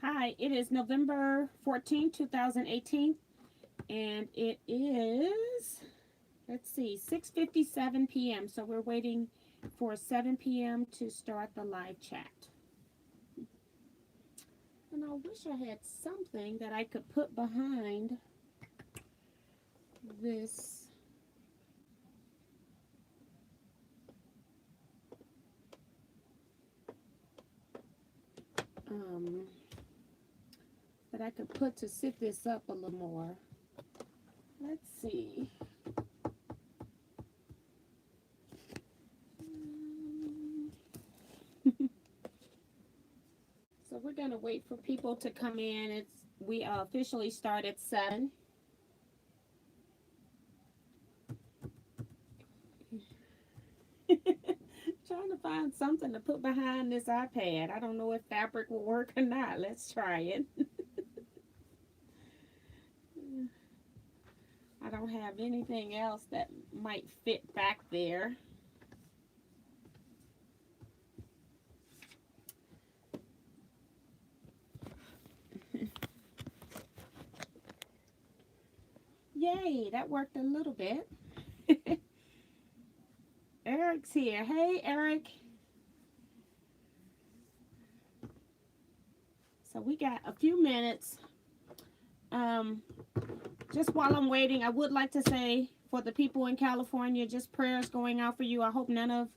Hi, it is November 14th, 2018, and it is, let's see, 6:57 p.m. So we're waiting for 7 p.m. to start the live chat. And I wish I had something that I could put behind this. Um, that I could put to sit this up a little more. Let's see. So we're gonna wait for people to come in. We officially start at 7. Trying to find something to put behind this iPad. I don't know if fabric will work or not. Let's try it. I don't have anything else that might fit back there. Yay, that worked a little bit. Eric's here. Hey, Eric. So we got a few minutes. Just while I'm waiting, I would like to say for the people in California, just prayers going out for you. I hope nothing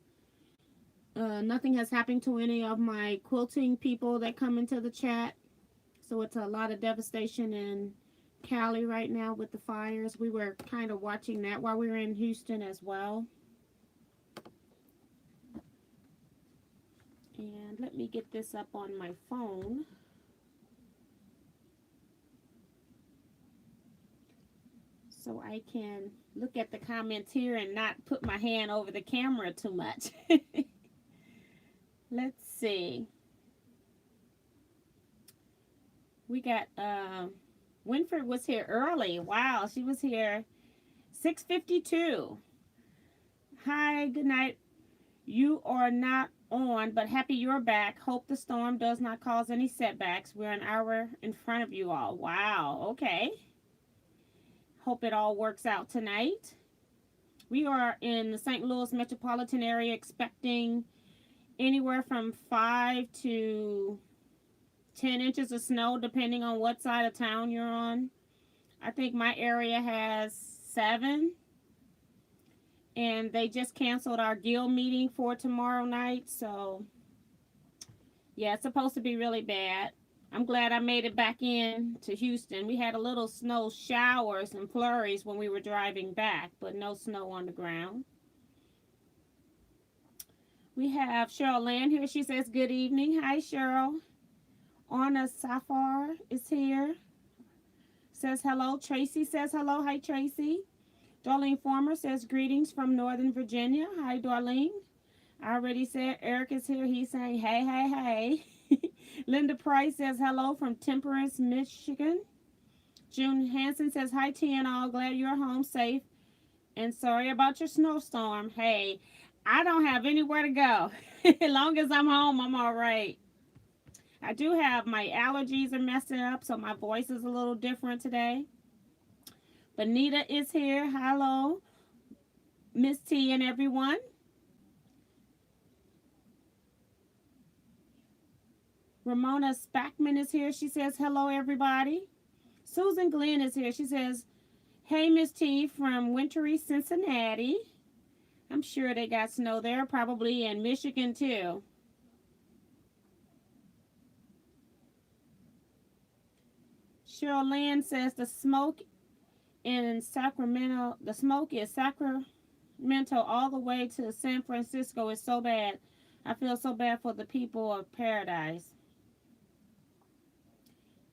has happened to any of my quilting people that come into the chat. So it's a lot of devastation in Cali right now with the fires. We were kind of watching that while we were in Houston as well. And let me get this up on my phone. So I can look at the comments here and not put my hand over the camera too much. Let's see. We got, Winfred was here early. Wow, she was here 6:52. Hi, good night. You are not on, but happy you're back. Hope the storm does not cause any setbacks. We're an hour in front of you all. Wow, okay. Hope it all works out tonight. We are in the St. Louis metropolitan area expecting anywhere from 5 to 10 inches of snow depending on what side of town you're on. I think my area has 7. And they just canceled our guild meeting for tomorrow night. So, yeah, it's supposed to be really bad. I'm glad I made it back in to Houston. We had a little snow showers and flurries when we were driving back, but no snow on the ground. We have Cheryl Land here. She says, good evening. Hi, Cheryl. Anna Safar is here. Says hello. Tracy says hello. Hi, Tracy. Darlene Farmer says greetings from Northern Virginia. Hi, Darlene. I already said Eric is here. He's saying hey, hey, hey. Linda Price says hello from Temperance, Michigan. June Hansen says hi, T and all. Glad you're home safe. And sorry about your snowstorm. Hey, I don't have anywhere to go. As long as I'm home, I'm all right. I do have my allergies are messing up, so my voice is a little different today. Benita is here. Hello, Miss T and everyone. Ramona Spackman is here. She says, hello, everybody. Susan Glenn is here. She says, hey, Miss T from wintry Cincinnati. I'm sure they got snow there, probably in Michigan, too. Cheryl Land says the smoke in Sacramento, the smoke is Sacramento all the way to San Francisco is so bad. I feel so bad for the people of Paradise.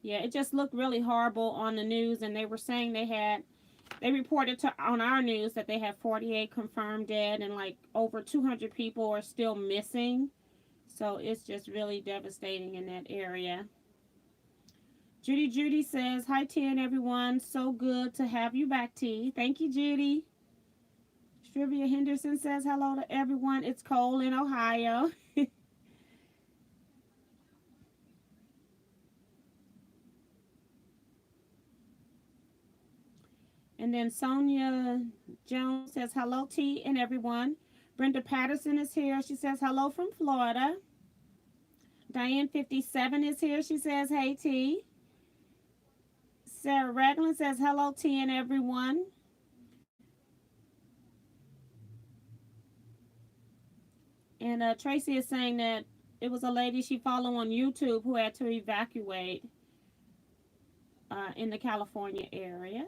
Yeah, it just looked really horrible on the news, and they were saying they reported on our news that they had 48 confirmed dead, and like over 200 people are still missing. So it's just really devastating in that area. Judy says, hi, T and everyone. So good to have you back, T. Thank you, Judy. Strivia Henderson says, hello to everyone. It's cold in Ohio. And then Sonia Jones says, hello, T and everyone. Brenda Patterson is here. She says, hello from Florida. Diane 57 is here. She says, hey, T. Sarah Ragland says, hello, T and everyone. And Tracy is saying that it was a lady she followed on YouTube who had to evacuate in the California area.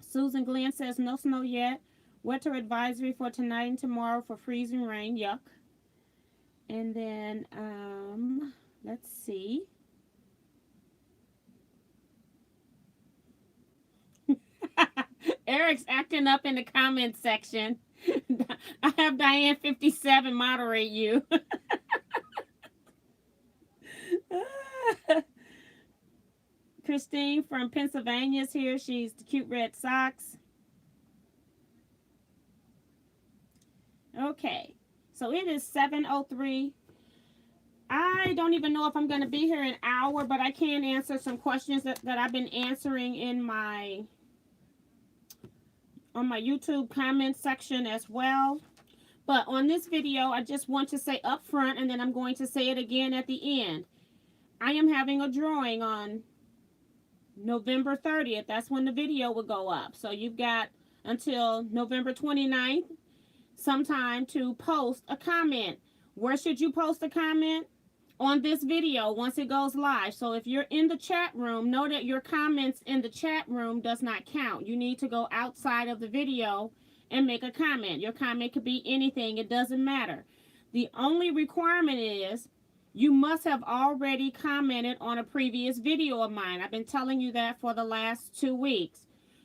Susan Glenn says, no snow yet. Weather advisory for tonight and tomorrow for freezing rain. Yuck. And then, let's see. Eric's acting up in the comments section. I have Diane 57 moderate you. Christine from Pennsylvania is here. She's the cute red socks. Okay, so it is 7:03. I don't even know if I'm going to be here an hour, but I can answer some questions that I've been answering in on my YouTube comment section as well. But on this video, I just want to say up front, and then I'm going to say it again at the end. I am having a drawing on November 30th. That's when the video will go up. So you've got until November 29th sometime to post a comment. Where should you post a comment? On this video once it goes live. So if you're in the chat room, know that your comments in the chat room does not count. You need to go outside of the video and make a comment. Your comment could be anything. It doesn't matter. The only requirement is you must have already commented on a previous video of mine. I've been telling you that for the last 2 weeks.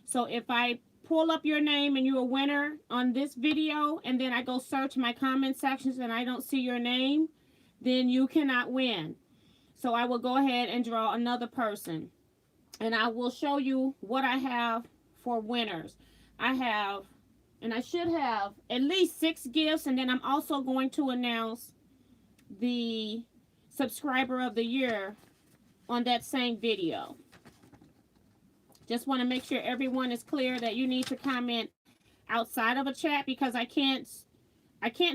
So if I pull up your name and you're a winner on this video, and then I go search my comment sections and I don't see your name, then you cannot win. So I will go ahead and draw another person. And I will show you what I have for winners. I have, and I should have, at least 6 gifts. And then I'm also going to announce the subscriber of the year on that same video. Just want to make sure everyone is clear that you need to comment outside of a chat, because I can't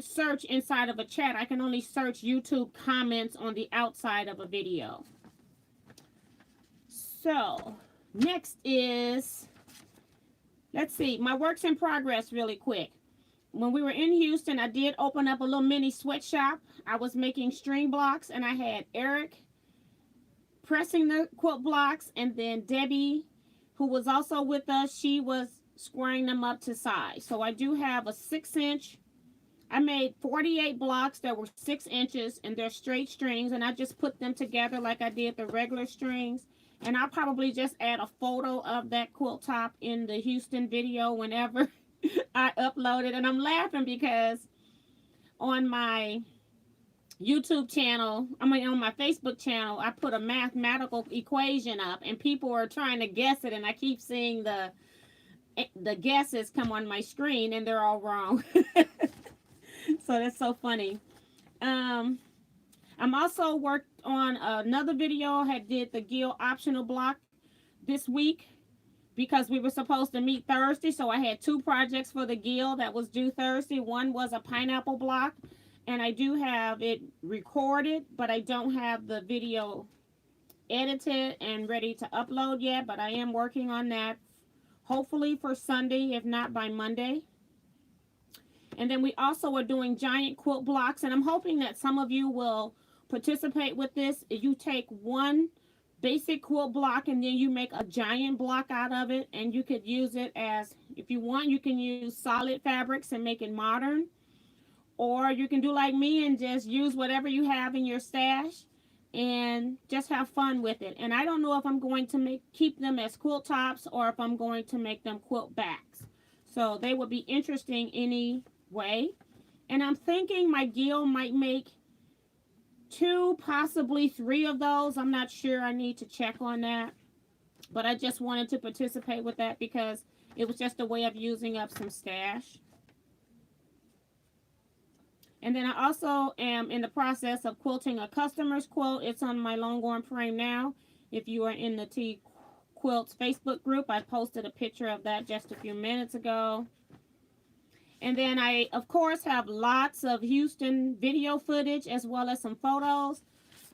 search inside of a chat. I can only search YouTube comments on the outside of a video. So, next is, let's see, my works in progress really quick. When we were in Houston, I did open up a little mini sweatshop. I was making string blocks, and I had Eric pressing the quilt blocks, and then Debbie, who was also with us, she was squaring them up to size. So I do have a 6-inch. I made 48 blocks that were 6 inches, and they're straight strings, and I just put them together like I did the regular strings. And I'll probably just add a photo of that quilt top in the Houston video whenever I upload it. And I'm laughing because on my YouTube channel, on my Facebook channel, I put a mathematical equation up, and people are trying to guess it, and I keep seeing the guesses come on my screen, and they're all wrong. So that's so funny. I'm also worked on another video. I did the Gill optional block this week because we were supposed to meet Thursday. So I had 2 projects for the Gill that was due Thursday. One was a pineapple block, and I do have it recorded, but I don't have the video edited and ready to upload yet. But I am working on that, hopefully for Sunday, if not by Monday. And then we also are doing giant quilt blocks, and I'm hoping that some of you will participate with this. You take one basic quilt block, and then you make a giant block out of it, and you could use it as, if you want, you can use solid fabrics and make it modern, or you can do like me and just use whatever you have in your stash and just have fun with it. And I don't know if I'm going to keep them as quilt tops or if I'm going to make them quilt backs. So they would be interesting anyway. And I'm thinking my Gill might make 2, possibly 3 of those. I'm not sure. I need to check on that. But I just wanted to participate with that because it was just a way of using up some stash. And then I also am in the process of quilting a customer's quilt. It's on my long arm frame now. If you are in the Quilts Facebook group. I posted a picture of that just a few minutes ago. And then I, of course, have lots of Houston video footage as well as some photos.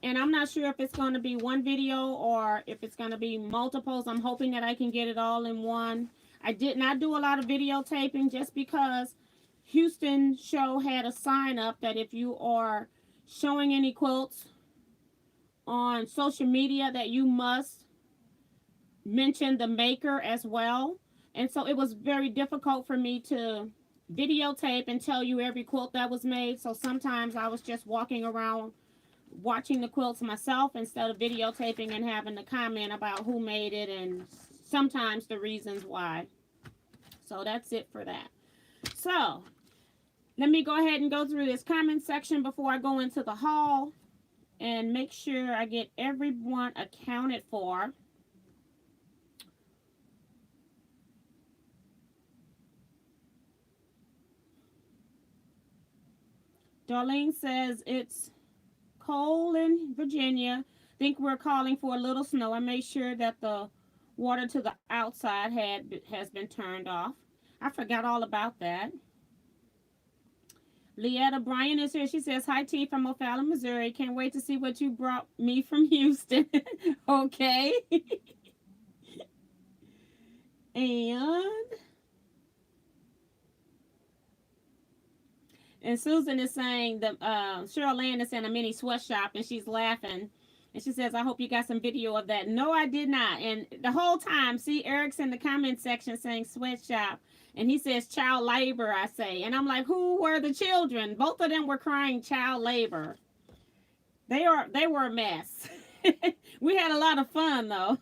And I'm not sure if it's going to be one video or if it's going to be multiples. I'm hoping that I can get it all in one. I did not do a lot of videotaping just because Houston show had a sign up that if you are showing any quilts on social media that you must mention the maker as well. And so it was very difficult for me to videotape and tell you every quilt that was made. So sometimes I was just walking around watching the quilts myself instead of videotaping and having to comment about who made it and sometimes the reasons why. So that's it for that. So let me go ahead and go through this comment section before I go into the haul and make sure I get everyone accounted for. Darlene says it's cold in Virginia. Think we're calling for a little snow. I made sure that the water to the outside has been turned off. I forgot all about that. Leetta Bryan is here. She says, hi, T from O'Fallon, Missouri. Can't wait to see what you brought me from Houston. Okay. And Susan is saying that Cheryl Land is in a mini sweatshop and she's laughing. And she says, I hope you got some video of that. No, I did not. And the whole time, see, Eric's in the comment section saying sweatshop. And he says child labor, I say. And I'm like, who were the children? Both of them were crying child labor. They were a mess. We had a lot of fun, though.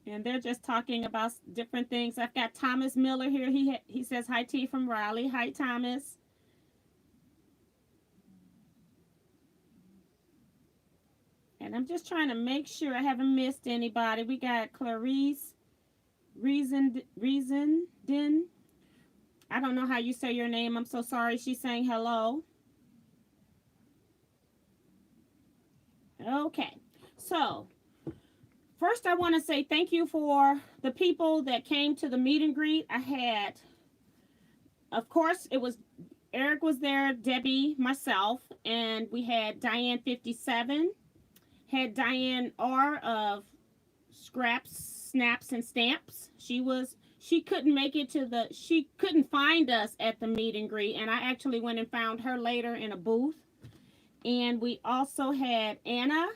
And they're just talking about different things. I've got Thomas Miller here. He says, hi, T from Raleigh. Hi, Thomas. And I'm just trying to make sure I haven't missed anybody. We got Clarice Reason. I don't know how you say your name. I'm so sorry. She's saying hello. Okay. So first, I want to say thank you for the people that came to the meet and greet. I had, of course, Eric was there, Debbie, myself, and we had Diane 57, had Diane R of Scraps, Snaps, and Stamps. She couldn't make it she couldn't find us at the meet and greet, and I actually went and found her later in a booth. And we also had Anna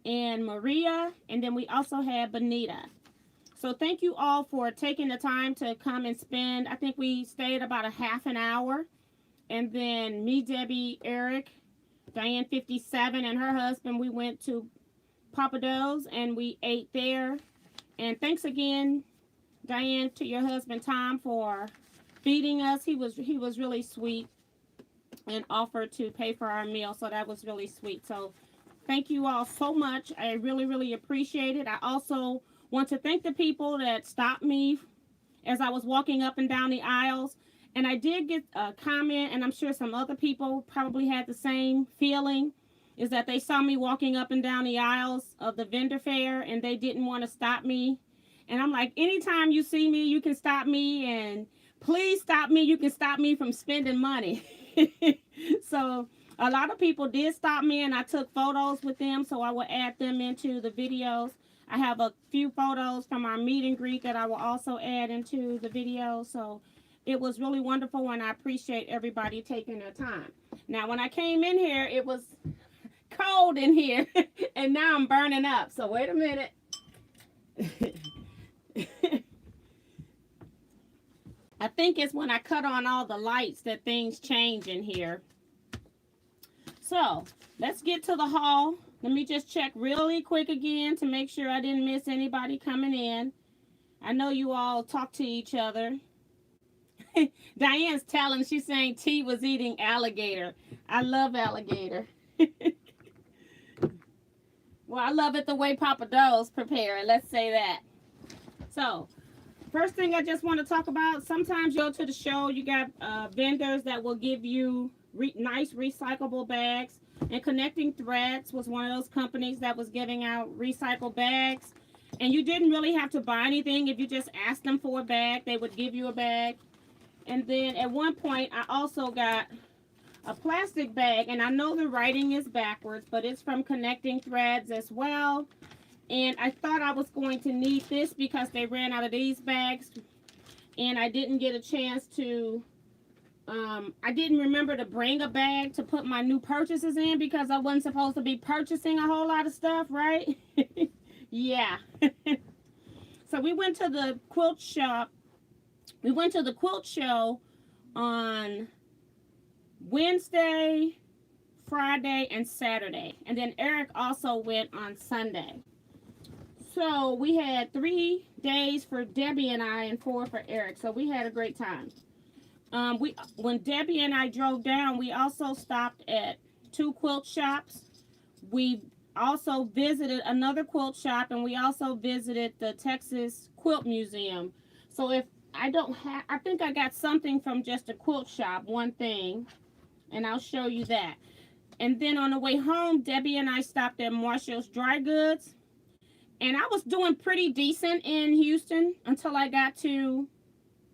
and Maria, and then we also had Benita. So thank you all for taking the time to come and spend. I think we stayed about a half an hour, and then me, Debbie, Eric, Diane 57, and her husband, we went to Papa Do's and we ate there. And thanks again, Diane, to your husband Tom for feeding us. He was really sweet and offered to pay for our meal, so that was really sweet. So thank you all so much. I really, really appreciate it. I also want to thank the people that stopped me as I was walking up and down the aisles. And I did get a comment, and I'm sure some other people probably had the same feeling, is that they saw me walking up and down the aisles of the vendor fair, and they didn't want to stop me. And I'm like, anytime you see me, you can stop me, and please stop me. You can stop me from spending money. So a lot of people did stop me, and I took photos with them, so I will add them into the videos. I have a few photos from our meet and greet that I will also add into the video. So it was really wonderful, and I appreciate everybody taking their time. Now, when I came in here, it was cold in here, and now I'm burning up. So wait a minute. I think it's when I cut on all the lights that things change in here. So let's get to the haul. Let me just check really quick again to make sure I didn't miss anybody coming in. I know you all talk to each other. Diane's telling, she's saying T was eating alligator. I love alligator. Well, I love it the way Papa Do's prepare it. Let's say that. So first thing I just want to talk about, sometimes you go to the show, you got vendors that will give you nice recyclable bags. And Connecting Threads was one of those companies that was giving out recycled bags. And you didn't really have to buy anything. If you just asked them for a bag, they would give you a bag. And then at one point, I also got a plastic bag. And I know the writing is backwards, but it's from Connecting Threads as well. And I thought I was going to need this because they ran out of these bags. And I didn't get a chance to, I didn't remember to bring a bag to put my new purchases in because I wasn't supposed to be purchasing a whole lot of stuff, right? Yeah. So we went to the quilt shop. We went to the quilt show on Wednesday, Friday, and Saturday. And then Eric also went on Sunday. So we had 3 days for Debbie and I and 4 for Eric. So we had a great time. When Debbie and I drove down, we also stopped at 2 quilt shops. We also visited another quilt shop, and we also visited the Texas Quilt Museum. So if I don't have, I think I got something from just a quilt shop, one thing, and I'll show you that. And then on the way home, Debbie and I stopped at Marshall's Dry Goods. And I was doing pretty decent in Houston until I got to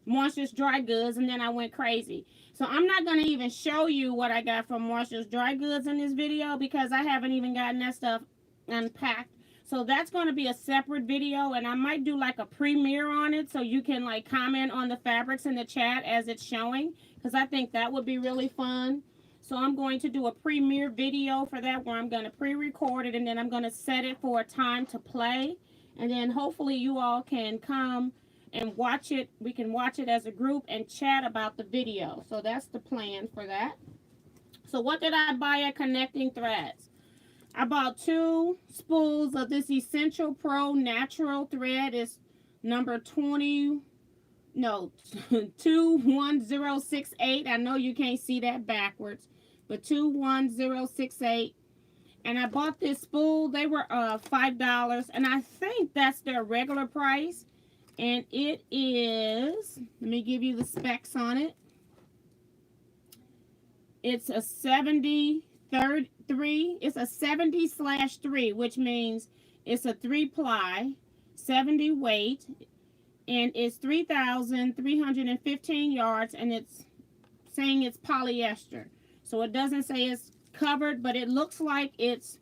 Marshall's Dry Goods, and then I went crazy. So I'm not going to even show you what I got from Marshall's Dry Goods in this video because I haven't even gotten that stuff unpacked. So that's going to be a separate video, and I might do like a premiere on it so you can like comment on the fabrics in the chat as it's showing, because I think that would be really fun. So I'm going to do a premiere video for that where I'm going to pre-record it, and then I'm going to set it for a time to play. And then hopefully you all can come and watch it. We can watch it as a group and chat about the video. So that's the plan for that. So what did I buy at Connecting Threads? I bought 2 spools of this Essential Pro Natural thread. It's number 21068. I know you can't see that backwards, but 21068. And I bought this spool. They were $5, and I think that's their regular price. And it is, let me give you the specs on it. It's a 70-3. It's a 70/3, which means it's a 3-ply, 70 weight, and it's 3,315 yards, and it's saying it's polyester. So it doesn't say it's covered, but it looks like it's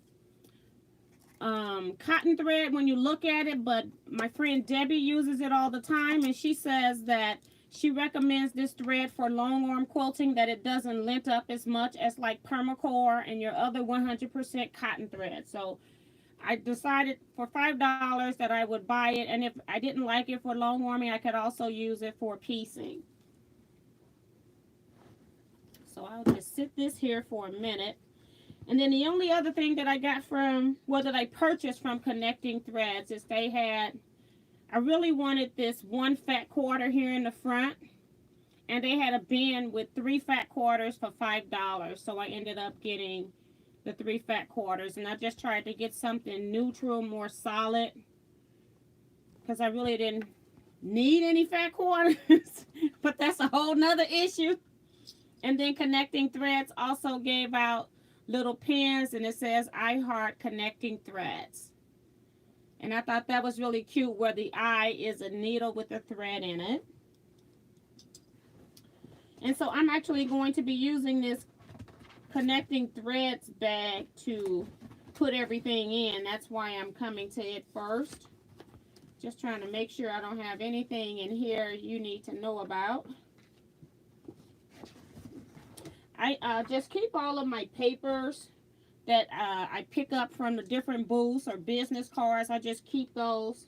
cotton thread when you look at it. But my friend Debbie uses it all the time, and she says that she recommends this thread for long arm quilting, that it doesn't lint up as much as like permacore and your other 100% cotton thread. So I decided for $5 that I would buy it, and if I didn't like it for long arming, I could also use it for piecing. So I'll just sit this here for a minute. And then the only other thing that I got from, well, that I purchased from Connecting Threads is they had, I really wanted this 1 fat quarter here in the front. And they had a bin with 3 fat quarters for $5. So I ended up getting the 3 fat quarters. And I just tried to get something neutral, more solid, because I really didn't need any fat quarters. But that's a whole nother issue. And then Connecting Threads also gave out little pins, and it says I Heart Connecting Threads. And I thought that was really cute, where the I is a needle with a thread in it. And so I'm actually going to be using this Connecting Threads bag to put everything in. That's why I'm coming to it first. Just trying to make sure I don't have anything in here you need to know about. I just keep all of my papers that I pick up from the different booths or business cards. I just keep those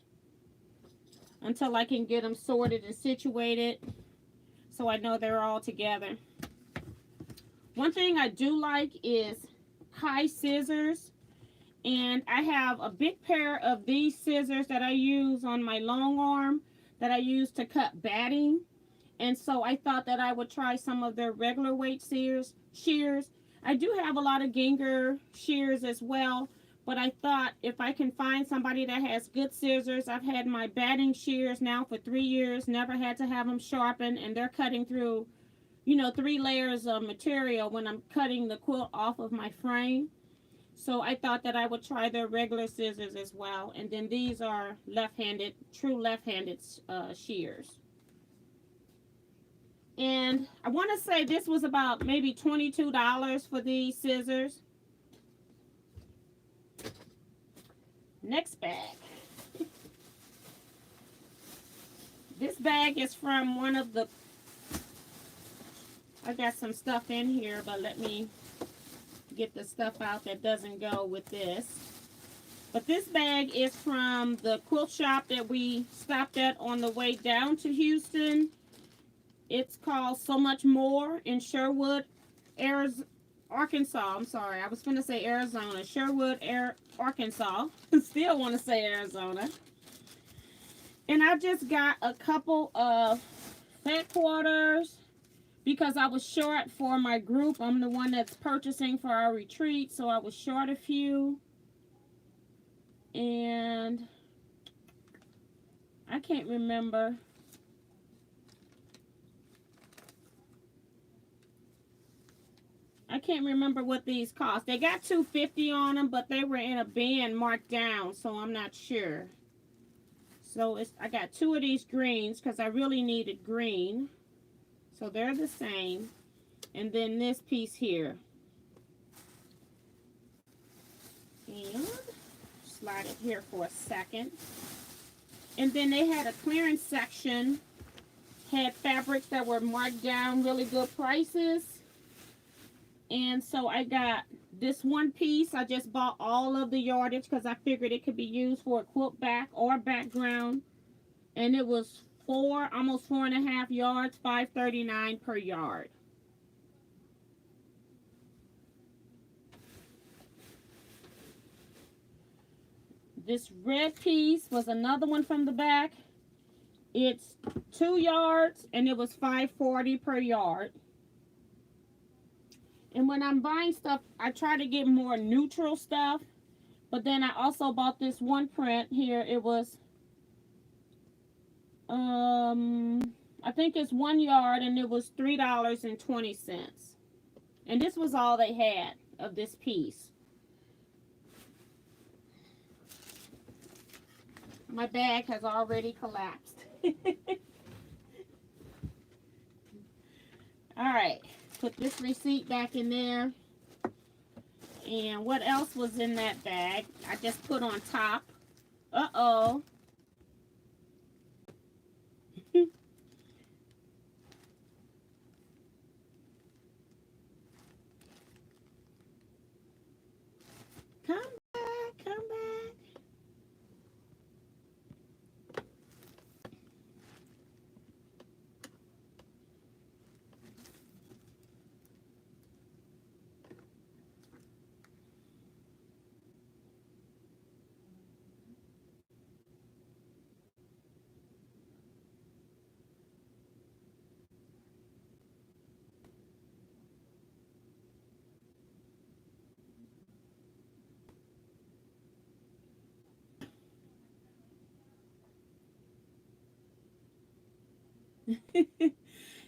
until I can get them sorted and situated, so I know they're all together. One thing I do like is high scissors, and I have a big pair of these scissors that I use on my long arm that I use to cut batting. And so I thought that I would try some of their regular weight shears. I do have a lot of Ginger shears as well, But I thought if I can find somebody that has good scissors, I've had my batting shears now for 3 years, never had to have them sharpened, and they're cutting through, you know, 3 layers of material when I'm cutting the quilt off of my frame. So I thought that I would try their regular scissors as well. And then these are left-handed, true left-handed shears. And I want to say this was about maybe $22 for these scissors. Next bag. This bag is from one of the, I got some stuff in here, but let me get the stuff out that doesn't go with this. But this bag is from the quilt shop that we stopped at on the way down to Houston. It's called So Much More in Sherwood, Arkansas. I'm sorry, I was going to say Arizona. Sherwood, Arkansas. Still want to say Arizona. And I just got a couple of fat quarters because I was short for my group. I'm the one that's purchasing for our retreat, so I was short a few. And I can't remember. I can't remember what these cost. They got $2.50 on them, but they were in a bin marked down, so I'm not sure. So I got 2 of these greens because I really needed green. So they're the same. And then this piece here. And slide it here for a second. And then they had a clearance section. Had fabrics that were marked down, really good prices. And so I got this one piece. I just bought all of the yardage because I figured it could be used for a quilt back or background. And it was almost 4.5 yards, $5.39 per yard. This red piece was another one from the back. It's 2 yards and it was $5.40 per yard. And when I'm buying stuff, I try to get more neutral stuff. But then I also bought this one print here. It was, I think it's 1 yard and it was $3.20. And this was all they had of this piece. My bag has already collapsed. All right. Put this receipt back in there. And what else was in that bag? I just put on top. Uh-oh. Come back, come back.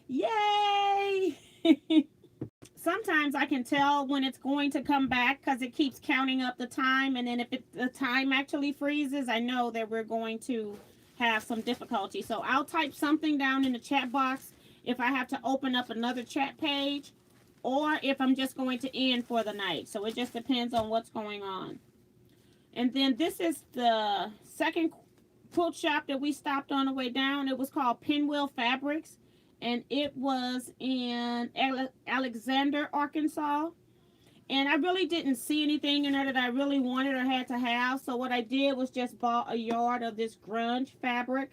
Yay! Sometimes I can tell when it's going to come back because it keeps counting up the time, and then if the time actually freezes, I know that we're going to have some difficulty. So I'll type something down in the chat box if I have to open up another chat page or if I'm just going to end for the night. So it just depends on what's going on. And then this is the second quilt shop that we stopped on the way down. It was called Pinwheel Fabrics, and it was in Alexander, Arkansas. And I really didn't see anything in there that I really wanted or had to have. So what I did was just bought a yard of this grunge fabric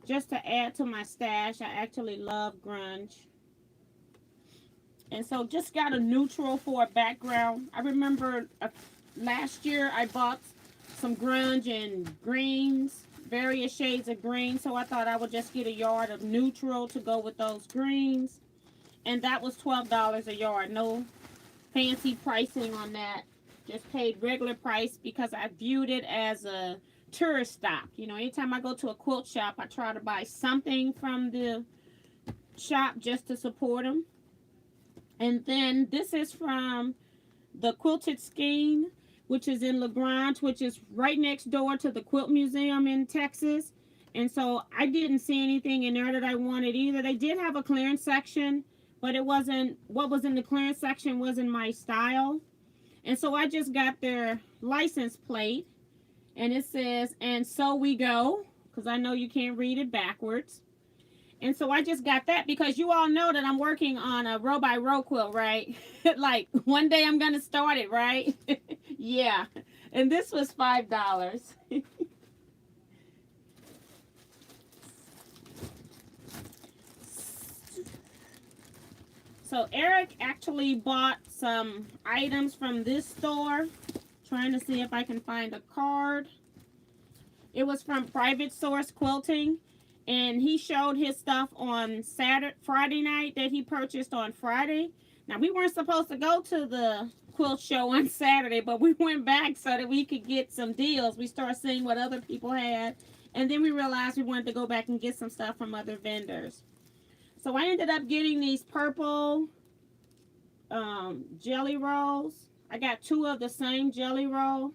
just to add to my stash. I actually love grunge. And so just got a neutral for a background. I remember last year I bought some grunge and greens, various shades of green, so I thought I would just get a yard of neutral to go with those greens, and that was $12 a yard. No fancy pricing on that. Just paid regular price because I viewed it as a tourist stop. You know, anytime I go to a quilt shop, I try to buy something from the shop just to support them. And then this is from the Quilted Scheme, which is in LaGrange, which is right next door to the Quilt Museum in Texas. And so I didn't see anything in there that I wanted either. They did have a clearance section, but it wasn't, what was in the clearance section wasn't my style. And so I just got their license plate, and it says, "And so we go," because I know you can't read it backwards. And so I just got that because you all know that I'm working on a row by row quilt, right? Like one day I'm going to start it, right? Yeah. And this was $5. So Eric actually bought some items from this store. Trying to see if I can find a card. It was from Private Source Quilting. And he showed his stuff on Friday night that he purchased on Friday. Now, we weren't supposed to go to the quilt show on Saturday, but we went back so that we could get some deals. We started seeing what other people had. And then we realized we wanted to go back and get some stuff from other vendors. So I ended up getting these purple jelly rolls. I got 2 of the same jelly roll.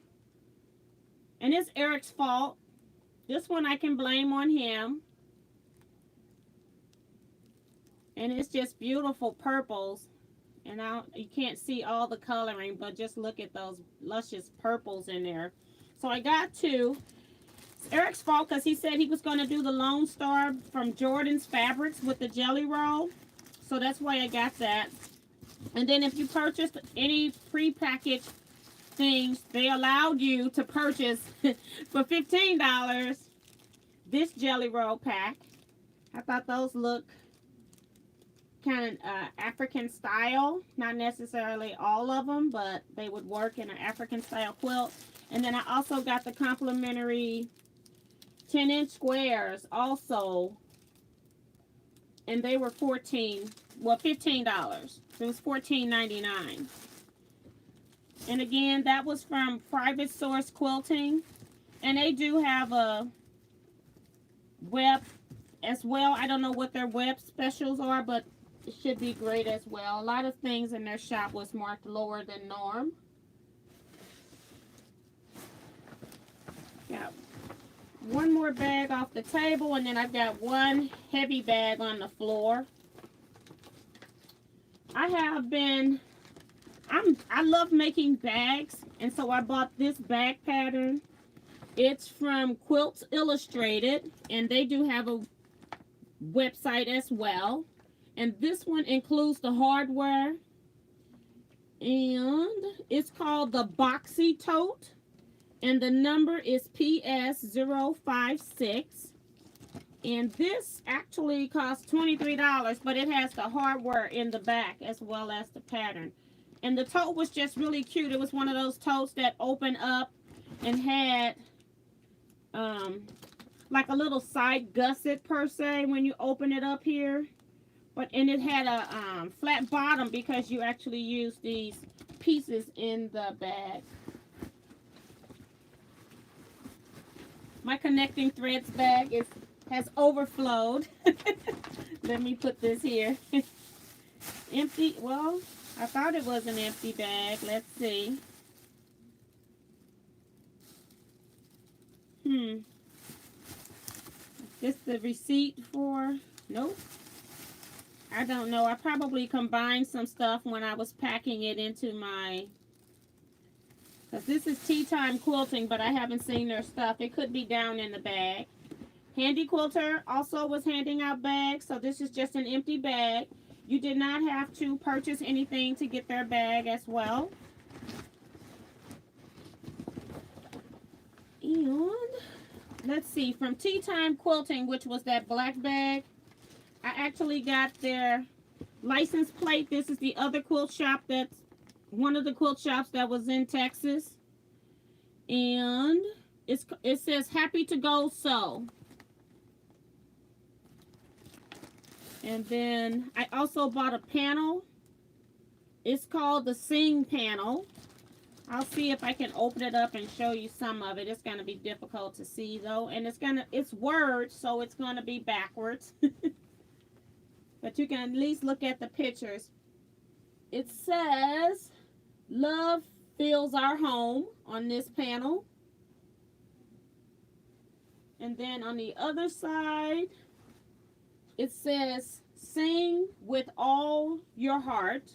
And it's Eric's fault. This one I can blame on him. And it's just beautiful purples. And you can't see all the coloring, but just look at those luscious purples in there. So I got 2. It's Eric's fault because he said he was going to do the Lone Star from Jordan's Fabrics with the jelly roll. So that's why I got that. And then if you purchased any prepackaged things, they allowed you to purchase for $15 this jelly roll pack. I thought those look kind of African style, not necessarily all of them, but they would work in an African style quilt. And then I also got the complimentary 10-inch squares also, and they were $15. It was $14.99. And again, that was from Private Source Quilting, and they do have a web as well. I don't know what their web specials are, but it should be great as well. A lot of things in their shop was marked lower than norm. Got one more bag off the table, and then I've got one heavy bag on the floor. I love making bags, and so I bought this bag pattern. It's from Quilts Illustrated, and they do have a website as well. And this one includes the hardware. And it's called the Boxy Tote. And the number is PS056. And this actually costs $23, but it has the hardware in the back as well as the pattern. And the tote was just really cute. It was one of those totes that opened up and had like a little side gusset per se when you open it up here. And it had a flat bottom because you actually use these pieces in the bag. My connecting threads bag has overflowed. Let me put this here. Empty. Well, I thought it was an empty bag. Let's see. Is this the receipt for? Nope. I don't know. I probably combined some stuff when I was packing it into my... Because this is Tea Time Quilting, but I haven't seen their stuff. It could be down in the bag. Handy Quilter also was handing out bags, so this is just an empty bag. You did not have to purchase anything to get their bag as well. And let's see, from Tea Time Quilting, which was that black bag, I actually got their license plate. This is the other quilt shop that's one of the quilt shops that was in Texas. And it says Happy to Go Sew. And then I also bought a panel. It's called the Sing panel. I'll see if I can open it up and show you some of it. It's going to be difficult to see though, and it's words, so it's going to be backwards. But you can at least look at the pictures. It says, "Love fills our home" on this panel. And then on the other side, it says, "Sing with all your heart."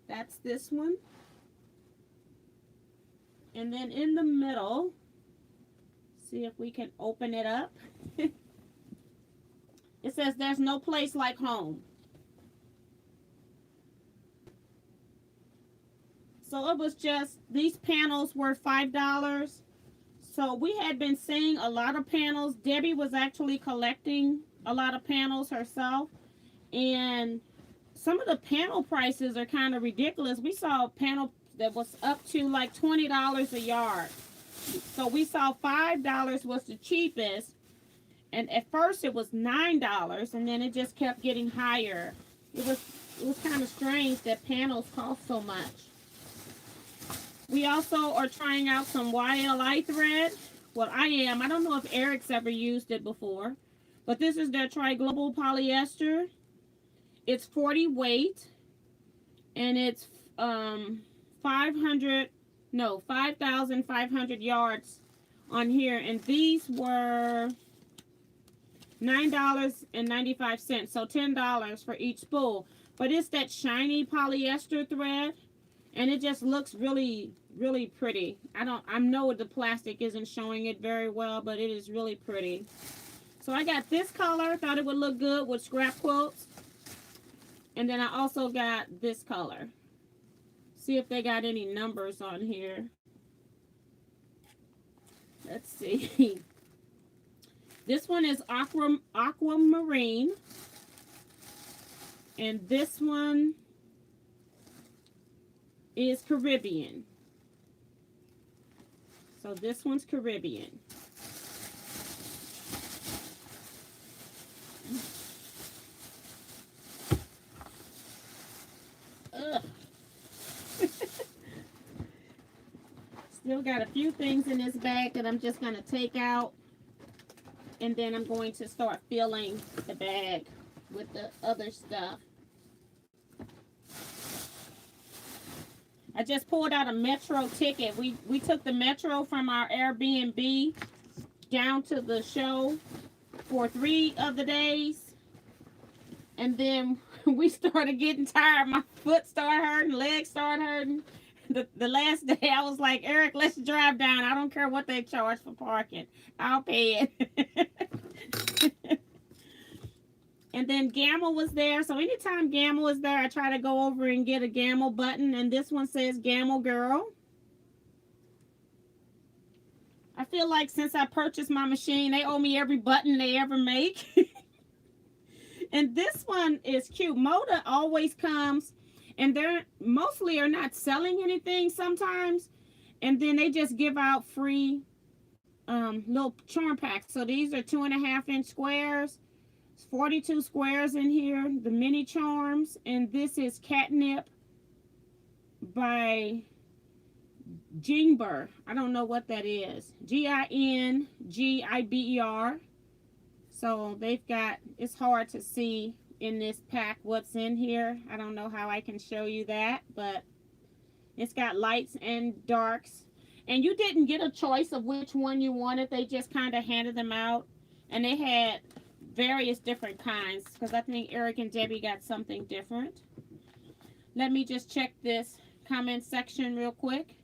That's this one. And then in the middle, see if we can open it up. It says, "There's no place like home." So it was just, these panels were $5. So we had been seeing a lot of panels. Debbie was actually collecting a lot of panels herself. And some of the panel prices are kind of ridiculous. We saw a panel that was up to like $20 a yard. So we saw $5 was the cheapest. And at first it was $9, and then it just kept getting higher. It was kind of strange that panels cost so much. We also are trying out some YLI thread. Well, I am. I don't know if Eric's ever used it before. But this is their tri-global polyester. It's 40 weight. And it's 5,500 yards on here. And these were $9.95. So $10 for each spool. But it's that shiny polyester thread. And it just looks really, really pretty. I know the plastic isn't showing it very well, but it is really pretty. So I got this color. Thought it would look good with scrap quilts. And then I also got this color. See if they got any numbers on here. Let's see. This one is aquamarine. And this one is Caribbean. So this one's Caribbean. Ugh. Still got a few things in this bag that I'm just going to take out. And then I'm going to start filling the bag with the other stuff. I just pulled out a Metro ticket. We took the Metro from our Airbnb down to the show for 3 of the days. And then we started getting tired. My foot started hurting, legs started hurting. The last day I was like, "Eric, let's drive down. I don't care what they charge for parking. I'll pay it." And then Gamma was there. So anytime Gamma was there, I try to go over and get a Gamma button. And this one says Gamma Girl. I feel like since I purchased my machine, they owe me every button they ever make. And this one is cute. Moda always comes, and they're mostly are not selling anything sometimes. And then they just give out free little charm packs. So these are 2.5-inch squares. 42 squares in here, the mini charms, and this is Catnip by Ginber. I don't know what that is. Gingiber. So they've got, it's hard to see in this pack what's in here. I don't know how I can show you that, but it's got lights and darks. And you didn't get a choice of which one you wanted. They just kind of handed them out, and they had various different kinds, because I think Eric and Debbie got something different. Let me just check this comment section real quick.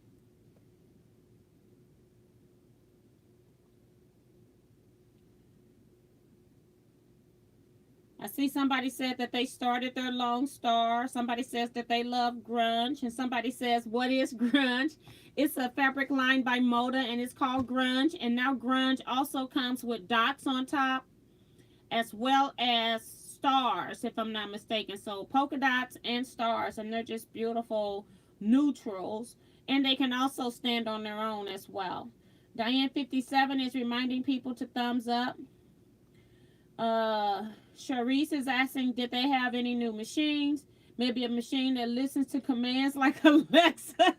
I see somebody said that they started their Lone Star. Somebody says that they love grunge. And somebody says, what is grunge? It's a fabric line by Moda, and it's called grunge. And now grunge also comes with dots on top, as well as stars, if I'm not mistaken. So polka dots and stars, and they're just beautiful neutrals, and they can also stand on their own as well. Diane 57 is reminding people to thumbs up. Charisse is asking, did they have any new machines? Maybe a machine that listens to commands like Alexa.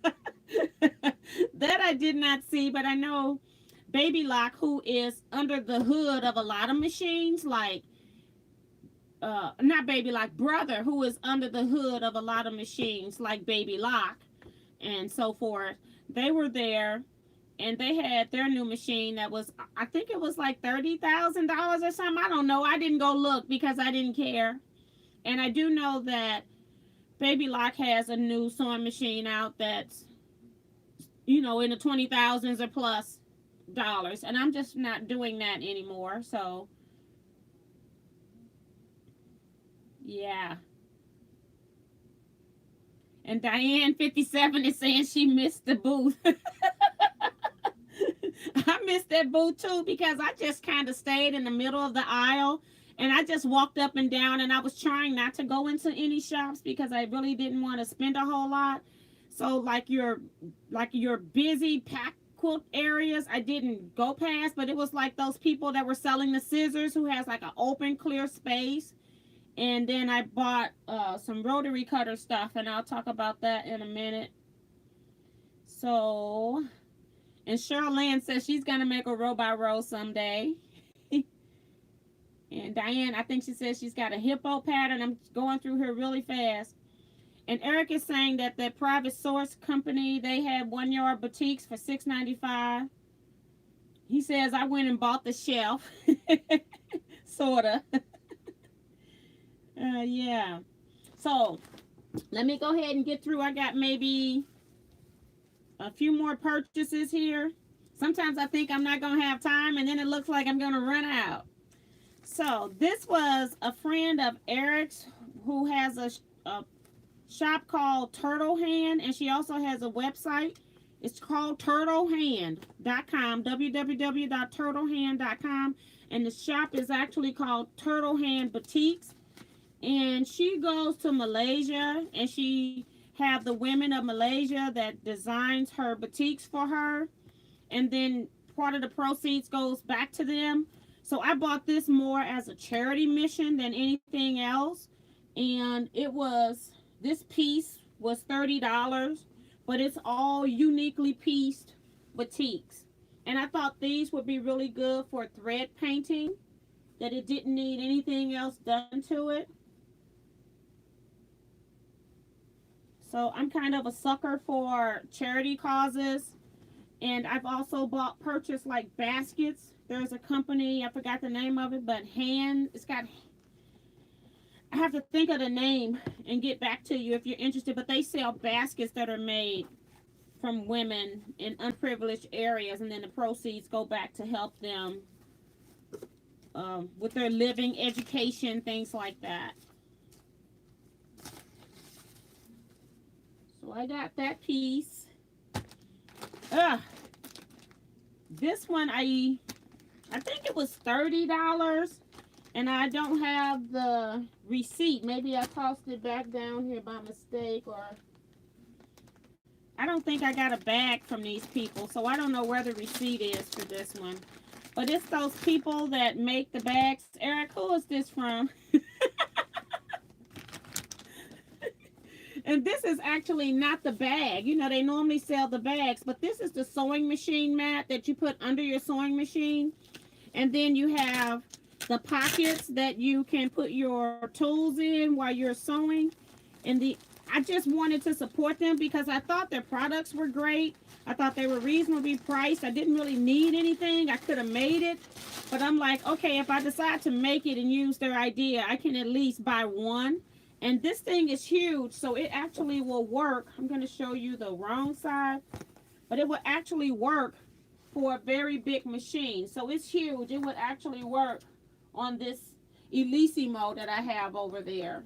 That I did not see, but I know Baby Lock, who is under the hood of a lot of machines, like not Baby Lock, brother, who is under the hood of a lot of machines like Baby Lock and so forth. They were there, and they had their new machine that was, I think it was like $30,000 or something. I don't know. I didn't go look because I didn't care. And I do know that Baby Lock has a new sewing machine out that's, you know, in the 20,000s or plus dollars, and I'm just not doing that anymore. So yeah. And Diane 57 is saying she missed the booth. I missed that booth too because I just kind of stayed in the middle of the aisle, and I just walked up and down, and I was trying not to go into any shops because I really didn't want to spend a whole lot. So like your busy packed quilt areas, I didn't go past, but it was like those people that were selling the scissors who has like an open clear space. And then I bought some rotary cutter stuff, and I'll talk about that in a minute. So, and Cheryl Lynn says she's gonna make a row by row someday. And Diane, I think she says she's got a hippo pattern. I'm going through here really fast. And Eric is saying that that private source company, they had 1 yard boutiques for $6.95. He says I went and bought the shelf. Sorta. Yeah. So let me go ahead and get through. I got maybe a few more purchases here. Sometimes I think I'm not going to have time, and then it looks like I'm going to run out. So this was a friend of Eric's who has a shop called Turtle Hand, and she also has a website. It's called turtlehand.com, www.turtlehand.com, and the shop is actually called Turtle Hand Boutiques. And she goes to Malaysia, and she have the women of Malaysia that designs her boutiques for her, and then part of the proceeds goes back to them. So I bought this more as a charity mission than anything else, and this piece was $30, but it's all uniquely pieced boutiques. And I thought these would be really good for thread painting, that it didn't need anything else done to it. So I'm kind of a sucker for charity causes. And I've also purchased like baskets. There's a company, I forgot the name of it, but I have to think of the name and get back to you if you're interested. But they sell baskets that are made from women in unprivileged areas, and then the proceeds go back to help them with their living, education, things like that. So I got that piece. This one I think it was $30, and I don't have the receipt. Maybe I tossed it back down here by mistake, or I don't think I got a bag from these people, so I don't know where the receipt is for this one. But it's those people that make the bags. Eric, who is this from? And this is actually not the bag. You know, they normally sell the bags, but this is the sewing machine mat that you put under your sewing machine. And then you have the pockets that you can put your tools in while you're sewing. And I just wanted to support them because I thought their products were great. I thought they were reasonably priced. I didn't really need anything. I could have made it. But I'm like, okay, if I decide to make it and use their idea, I can at least buy one. And this thing is huge, so it actually will work. I'm going to show you the wrong side, but it will actually work for a very big machine. So it's huge. It would actually work on this Elysimo that I have over there.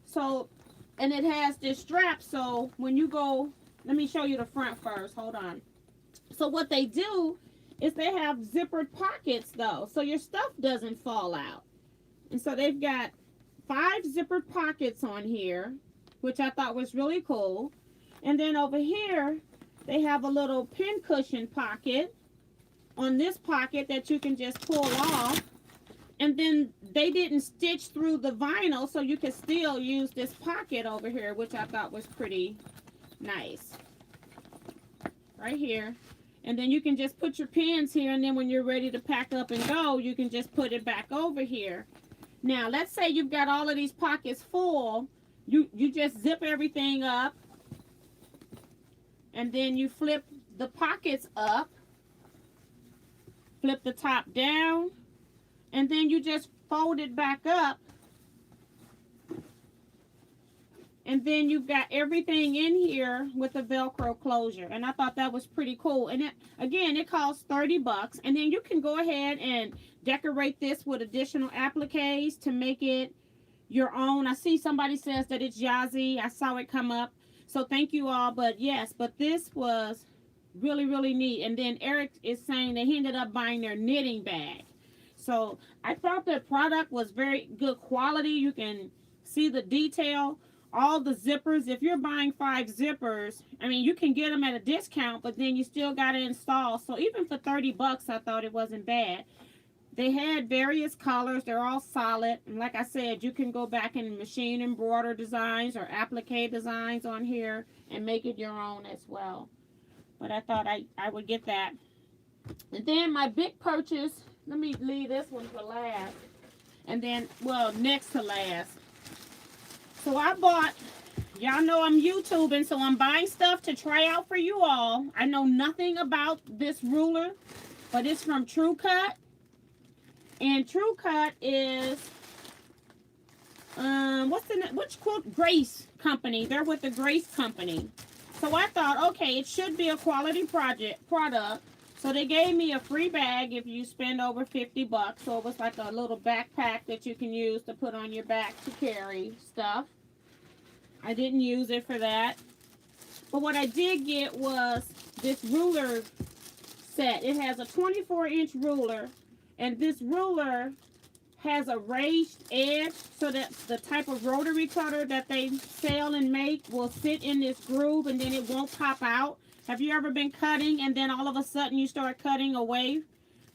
So, and it has this strap, so when you go, let me show you the front first. Hold on. So what they do is they have zippered pockets, though, so your stuff doesn't fall out. And so they've got 5 zippered pockets on here, which I thought was really cool. And then over here, they have a little pin cushion pocket on this pocket that you can just pull off. And then they didn't stitch through the vinyl, so you can still use this pocket over here, which I thought was pretty nice. right here. And then you can just put your pins here, and then when you're ready to pack up and go, you can just put it back over here. Now, let's say you've got all of these pockets full. You just zip everything up, and then you flip the pockets up, flip the top down, and then you just fold it back up, and then you've got everything in here with the Velcro closure. And I thought that was pretty cool. And it, again, it costs 30 bucks. And then you can go ahead and decorate this with additional appliques to make it your own. I see somebody says that it's Yazzie. I saw it come up. So thank you all. But yes, but this was really, really neat. And then Eric is saying that he ended up buying their knitting bag. So I thought the product was very good quality. You can see the detail. All the zippers, if you're buying 5 zippers, I mean, you can get them at a discount, but then you still got to install. So even for 30 bucks, I thought it wasn't bad. They had various colors. They're all solid. And like I said, you can go back and machine embroider designs or applique designs on here and make it your own as well. But I thought I would get that. And then my big purchase, let me leave this one for last. And then, well, next to last. So I bought, y'all know I'm YouTubing, so I'm buying stuff to try out for you all. I know nothing about this ruler, but it's from True Cut. And True Cut is, which Quilt? Grace Company. They're with the Grace Company. So I thought, okay, it should be a quality product. So they gave me a free bag if you spend over 50 bucks. So it was like a little backpack that you can use to put on your back to carry stuff. I didn't use it for that. But what I did get was this ruler set. It has a 24-inch ruler. And this ruler has a raised edge so that the type of rotary cutter that they sell and make will sit in this groove and then it won't pop out. Have you ever been cutting and then all of a sudden you start cutting away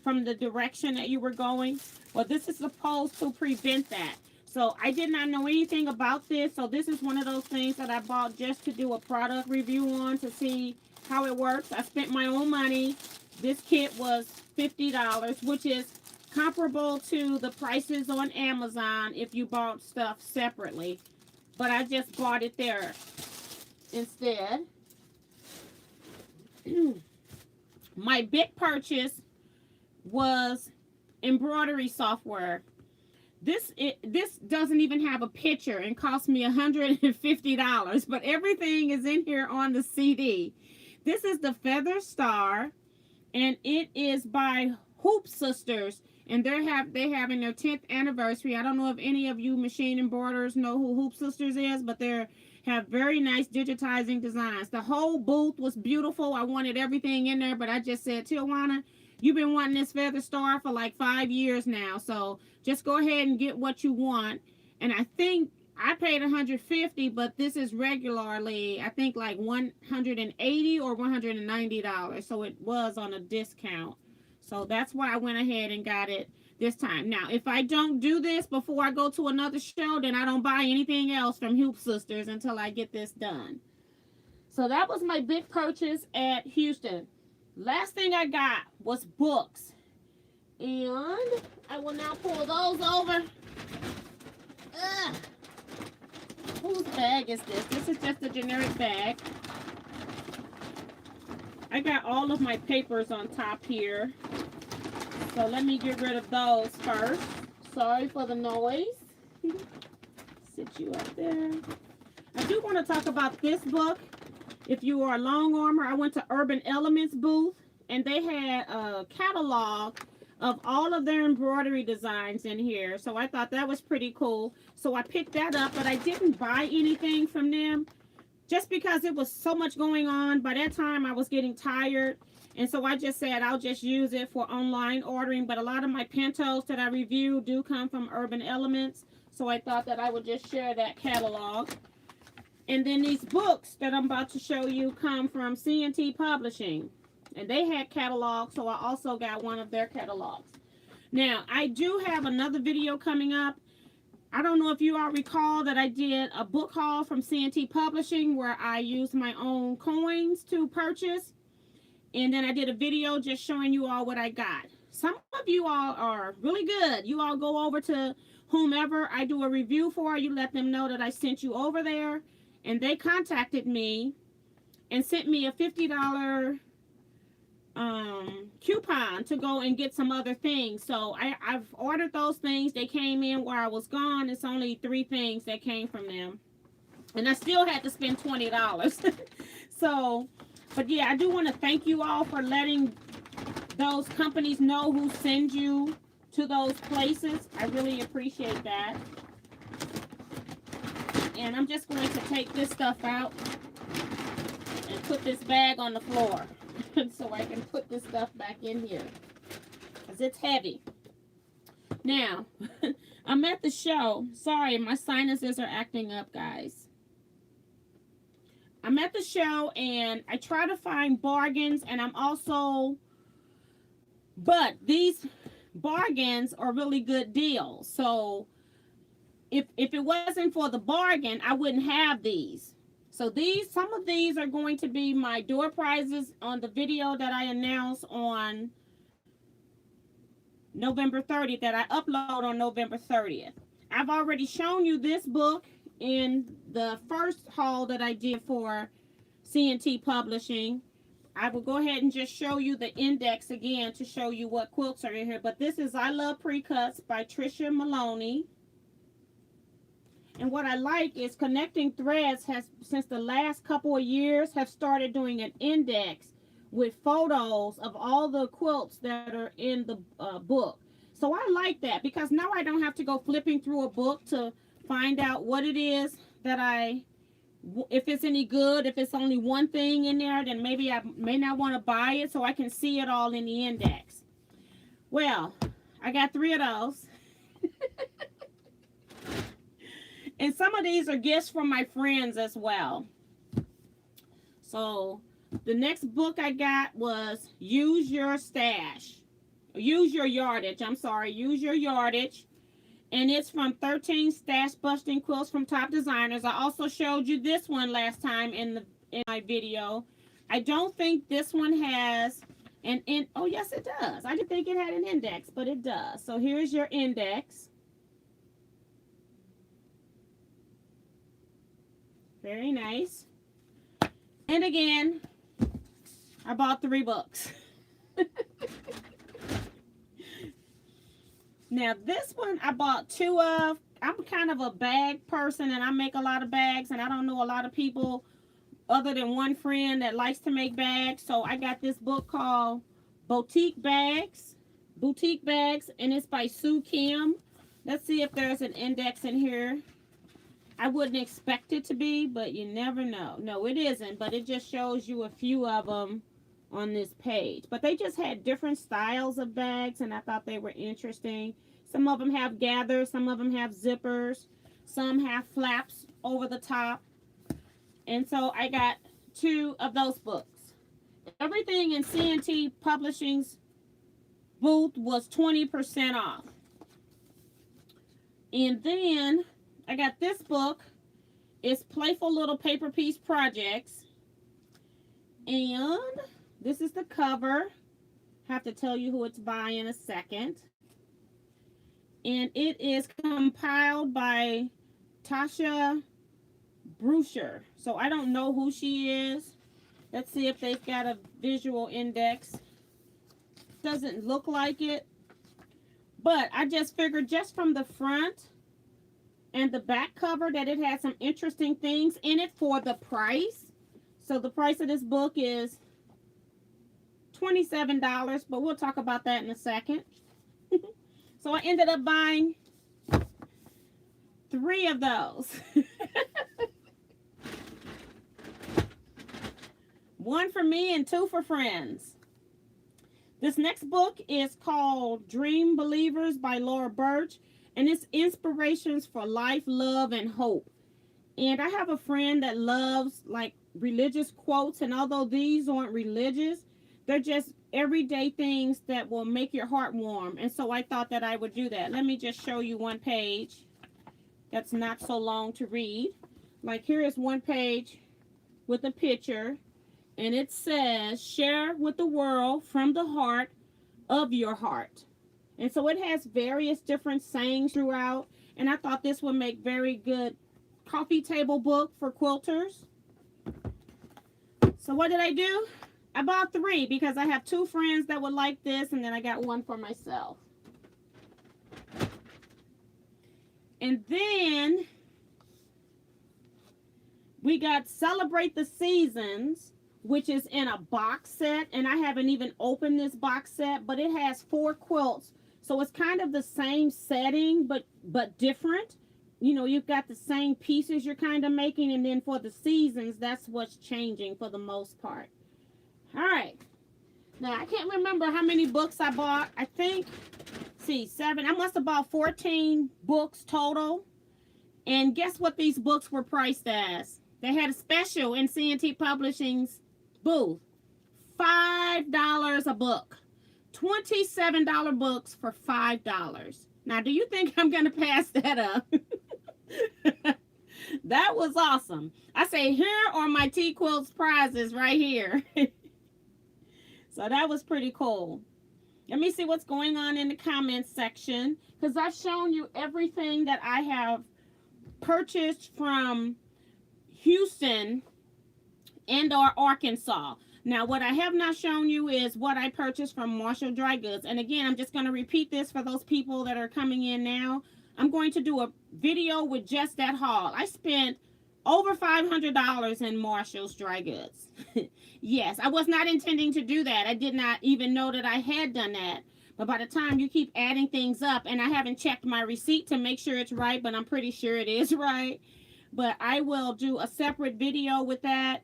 from the direction that you were going? Well, this is supposed to prevent that. So I did not know anything about this. So this is one of those things that I bought just to do a product review on to see how it works. I spent my own money. This kit was $50, which is comparable to the prices on Amazon if you bought stuff separately. But I just bought it there instead. My big purchase was embroidery software. This doesn't even have a picture and cost me $150, but everything is in here on the CD. This is the Feather Star, and it is by Hoop Sisters, and they're having their 10th anniversary. I don't know if any of you machine embroiderers know who Hoop Sisters is, but they have very nice digitizing designs. The whole booth was beautiful. I wanted everything in there, but I just said, Teajuana, you've been wanting this Feather Star for like 5 years now, so just go ahead and get what you want. And I think I paid $150, but this is regularly, I think, like $180 or $190, so it was on a discount. So that's why I went ahead and got it this time. Now, if I don't do this before I go to another show, then I don't buy anything else from Hoop Sisters until I get this done. So that was my big purchase at Houston. Last thing I got was books. And I will now pull those over. Ugh. Whose bag is this? This is just a generic bag. I got all of my papers on top here. So let me get rid of those first. Sorry for the noise. Sit you up there. I do want to talk about this book. If you are a long armor, I went to Urban Elements booth and they had a catalog of all of their embroidery designs in here. So I thought that was pretty cool. So I picked that up, but I didn't buy anything from them just because it was so much going on. By that time, I was getting tired. And so I just said I'll just use it for online ordering. But a lot of my pintos that I review do come from Urban Elements. So I thought that I would just share that catalog. And then these books that I'm about to show you come from C&T Publishing. And they had catalogs, so I also got one of their catalogs. Now, I do have another video coming up. I don't know if you all recall that I did a book haul from C&T Publishing where I used my own coins to purchase. And then I did a video just showing you all what I got. Some of you all are really good. You all go over to whomever I do a review for. You let them know that I sent you over there. And they contacted me and sent me a $50 coupon to go and get some other things. So I've ordered those things. They came in while I was gone. It's only 3 things that came from them. And I still had to spend $20. So, but yeah, I do want to thank you all for letting those companies know who send you to those places. I really appreciate that. And I'm just going to take this stuff out and put this bag on the floor so I can put this stuff back in here because it's heavy. Now, I'm at the show. Sorry, my sinuses are acting up, guys. I'm at the show and I try to find bargains, and I'm also, but these bargains are really good deals. So if it wasn't for the bargain, I wouldn't have these. So some of these are going to be my door prizes on the video that I announced on November 30th, that I upload on November 30th. I've already shown you this book in the first haul that I did for C&T Publishing. I will go ahead and just show you the index again to show you what quilts are in here. But this is I Love Pre-Cuts by Tricia Maloney. And what I like is Connecting Threads has, since the last couple of years, have started doing an index with photos of all the quilts that are in the book. So I like that because now I don't have to go flipping through a book to find out what it is that if it's any good. If it's only one thing in there, then maybe I may not want to buy it, so I can see it all in the index. Well, I got 3 of those. And some of these are gifts from my friends as well. So the next book I got was Use Your Yardage. I'm sorry, Use Your Yardage. And it's from 13 Stash Busting Quilts from Top Designers. I also showed you this one last time in my video. I don't think this one has oh yes it does. I didn't think it had an index, but it does. So here's your index. Very nice. And again, I bought 3 books. Now this one I bought 2 of. I'm kind of a bag person and I make a lot of bags, and I don't know a lot of people other than one friend that likes to make bags. So I got this book called Boutique Bags, and it's by Sue Kim. Let's see if there's an index in here. I wouldn't expect it to be, but you never know. No, it isn't, but it just shows you a few of them on this page. But they just had different styles of bags, and I thought they were interesting. Some of them have gathers, some of them have zippers, some have flaps over the top. And so I got 2 of those books. Everything in C&T Publishing's booth was 20% off. And then I got this book. It's Playful Little Paper Piece Projects. And this is the cover. Have to tell you who it's by in a second. And it is compiled by Tasha Bruscher. So I don't know who she is. Let's see if they've got a visual index. Doesn't look like it. But I just figured just from the front and the back cover that it had some interesting things in it for the price. So the price of this book is $27, but we'll talk about that in a second. So I ended up buying 3 of those. 1 for me and 2 for friends. This next book is called Dream Believers by Laura Birch, and it's inspirations for life, love, and hope. And I have a friend that loves like religious quotes, and although these aren't religious, they're just everyday things that will make your heart warm. And so I thought that I would do that. Let me just show you one page that's not so long to read. Like here is one page with a picture. And it says, share with the world from the heart of your heart. And so it has various different sayings throughout. And I thought this would make very good coffee table book for quilters. So what did I do? I bought 3 because I have 2 friends that would like this, and then I got 1 for myself. And then we got Celebrate the Seasons, which is in a box set, and I haven't even opened this box set, but it has 4 quilts. So it's kind of the same setting, but different. You know, you've got the same pieces you're kind of making, and then for the seasons, that's what's changing for the most part. All right. Now, I can't remember how many books I bought. I think, see, 7. I must have bought 14 books total. And guess what these books were priced as? They had a special in C&T Publishing's booth. $5 a book. $27 books for $5. Now, do you think I'm going to pass that up? That was awesome. I say, here are my Teaquilts prizes right here. So that was pretty cool. Let me see what's going on in the comments section, because I've shown you everything that I have purchased from Houston and or Arkansas. Now, what I have not shown you is what I purchased from Marshall Dry Goods. And again, I'm just going to repeat this for those people that are coming in now. I'm going to do a video with just that haul. I spent over $500 in Marshall's Dry Goods. Yes, I was not intending to do that. I did not even know that I had done that. But by the time you keep adding things up, and I haven't checked my receipt to make sure it's right, but I'm pretty sure it is right. But I will do a separate video with that.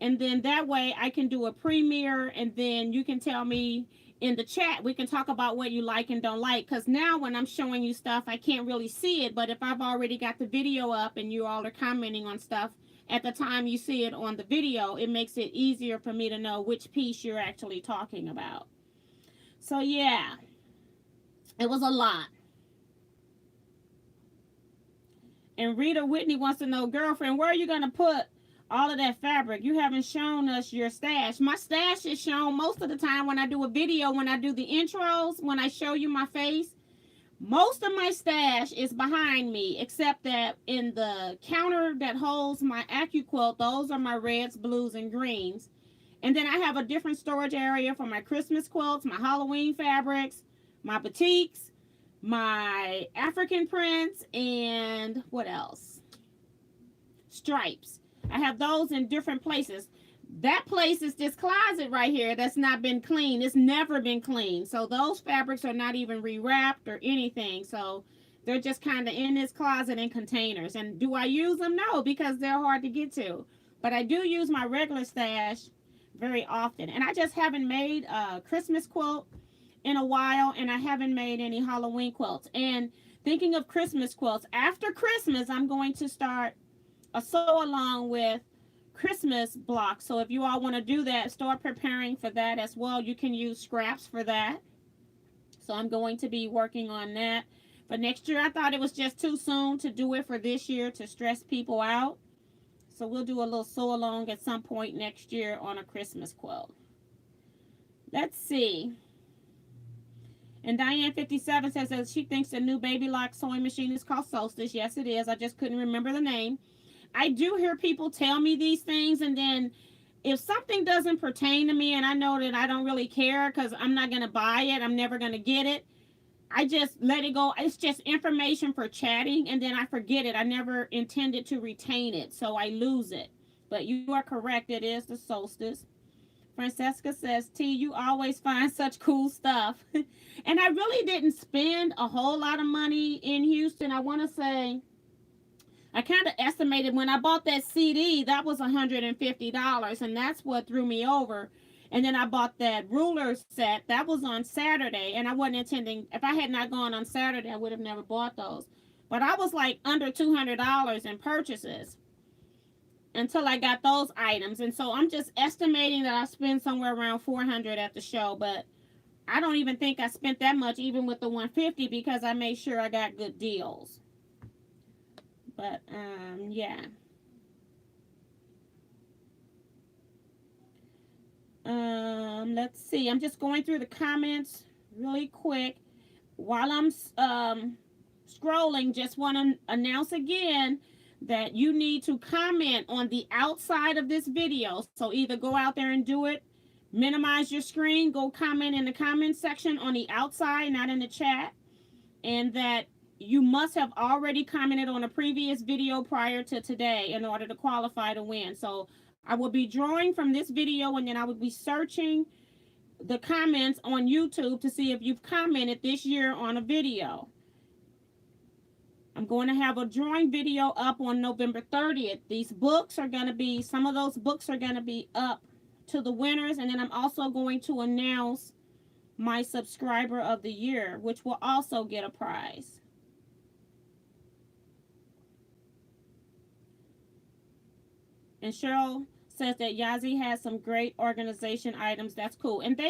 And then that way I can do a premiere, and then you can tell me in the chat. We can talk about what you like and don't like. Because now when I'm showing you stuff, I can't really see it. But if I've already got the video up and you all are commenting on stuff at the time you see it on the video, it makes it easier for me to know which piece you're actually talking about. So yeah, it was a lot. And Rita Whitney wants to know, girlfriend, where are you going to put all of that fabric? You haven't shown us your stash. My stash is shown most of the time when I do a video, when I do the intros, when I show you my face. Most of my stash is behind me, except that in the counter that holds my IQF, those are my reds, blues, and greens. And then I have a different storage area for my Christmas quilts, my Halloween fabrics, my batiks, my African prints, and what else? Stripes. I have those in different places. That place is this closet right here that's not been cleaned. It's never been cleaned. So those fabrics are not even rewrapped or anything. So they're just kind of in this closet in containers. And do I use them? No, because they're hard to get to. But I do use my regular stash very often. And I just haven't made a Christmas quilt in a while. And I haven't made any Halloween quilts. And thinking of Christmas quilts, after Christmas, I'm going to start a sew along with Christmas blocks. So if you all want to do that, start preparing for that as well. You can use scraps for that. So I'm going to be working on that for next year. I thought it was just too soon to do it for this year to stress people out. So we'll do a little sew along at some point next year on a Christmas quilt. Let's see. And Diane 57 says that she thinks the new baby lock sewing machine is called Solstice. Yes, it is. I just couldn't remember the name. I do hear people tell me these things, and then if something doesn't pertain to me and I know that I don't really care because I'm not going to buy it, I'm never going to get it, I just let it go. It's just information for chatting, and then I forget it. I never intended to retain it, so I lose it. But you are correct. It is the Solstice. Francesca says, T, you always find such cool stuff. And I really didn't spend a whole lot of money in Houston. I want to say, I kind of estimated when I bought that CD, that was $150, and that's what threw me over. And then I bought that ruler set. That was on Saturday, and I wasn't intending, if I had not gone on Saturday, I would have never bought those. But I was like under $200 in purchases until I got those items. And so I'm just estimating that I spent somewhere around $400 at the show, but I don't even think I spent that much even with the $150 because I made sure I got good deals. But, yeah. Let's see. I'm just going through the comments really quick. While I'm scrolling, just want to announce again that you need to comment on the outside of this video. So either go out there and do it, minimize your screen, go comment in the comment section on the outside, not in the chat, and that you must have already commented on a previous video prior to today in order to qualify to win. So I will be drawing from this video, and then I will be searching the comments on YouTube to see if you've commented this year on a video. I'm going to have a drawing video up on November 30th. These books are going to be, some of those books are going to be up to the winners, and then I'm also going to announce my subscriber of the year, which will also get a prize. And Cheryl says that Yazi has some great organization items. That's cool. And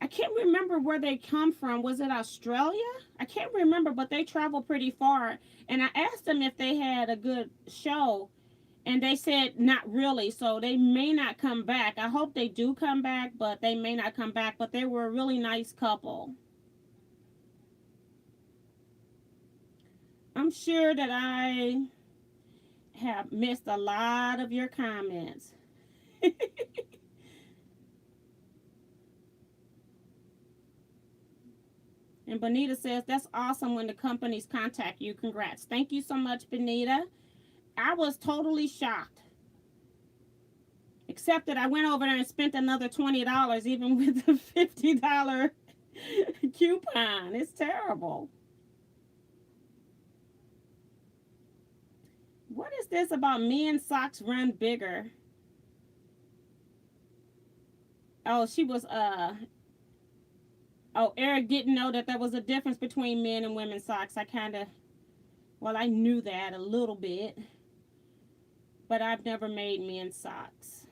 I can't remember where they come from. Was it Australia? I can't remember, but they travel pretty far. And I asked them if they had a good show, and they said not really. So they may not come back. I hope they do come back, but they may not come back. But they were a really nice couple. I'm sure that I have missed a lot of your comments. And Benita says, that's awesome when the companies contact you. Congrats. Thank you so much, Benita. I was totally shocked. Except that I went over there and spent another $20, even with the $50 coupon. It's terrible. What is this about men's socks run bigger? Oh, she was, oh, Eric didn't know that there was a difference between men and women's socks. I knew that a little bit, but I've never made men's socks.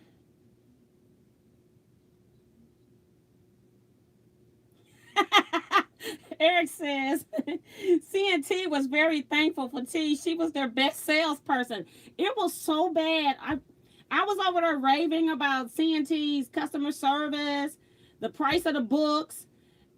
Eric says, CNT was very thankful for T. She was their best salesperson. It was so bad. I was over there raving about CNT's customer service, the price of the books,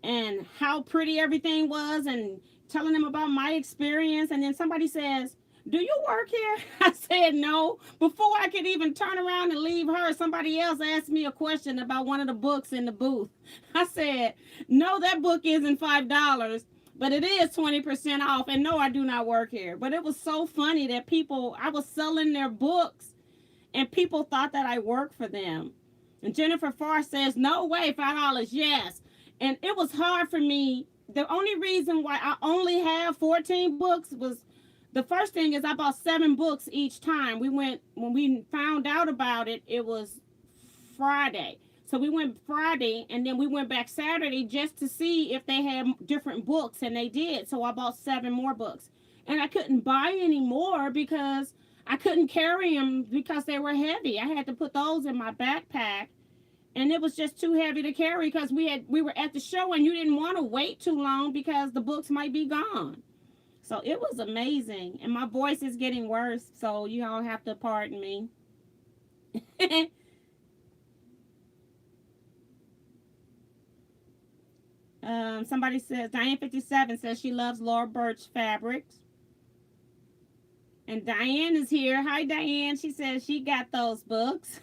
and how pretty everything was, and telling them about my experience. And then somebody says, do you work here? I said no. Before I could even turn around and leave her, somebody else asked me a question about one of the books in the booth. I said, no, that book isn't $5, but it is 20% off. And no, I do not work here. But it was so funny that I was selling their books, and people thought that I worked for them. And Jennifer Farr says, no way, $5, yes. And it was hard for me. The only reason why I only have 14 books was, the first thing is I bought 7 books each time. When we found out about it, it was Friday. So we went Friday, and then we went back Saturday just to see if they had different books, and they did. So I bought 7 more books. And I couldn't buy any more because I couldn't carry them because they were heavy. I had to put those in my backpack. And it was just too heavy to carry because we were at the show, and you didn't want to wait too long because the books might be gone. So it was amazing. And my voice is getting worse, so you all have to pardon me. Somebody says, Diane57 says she loves Laura Birch fabrics. And Diane is here. Hi, Diane. She says she got those books.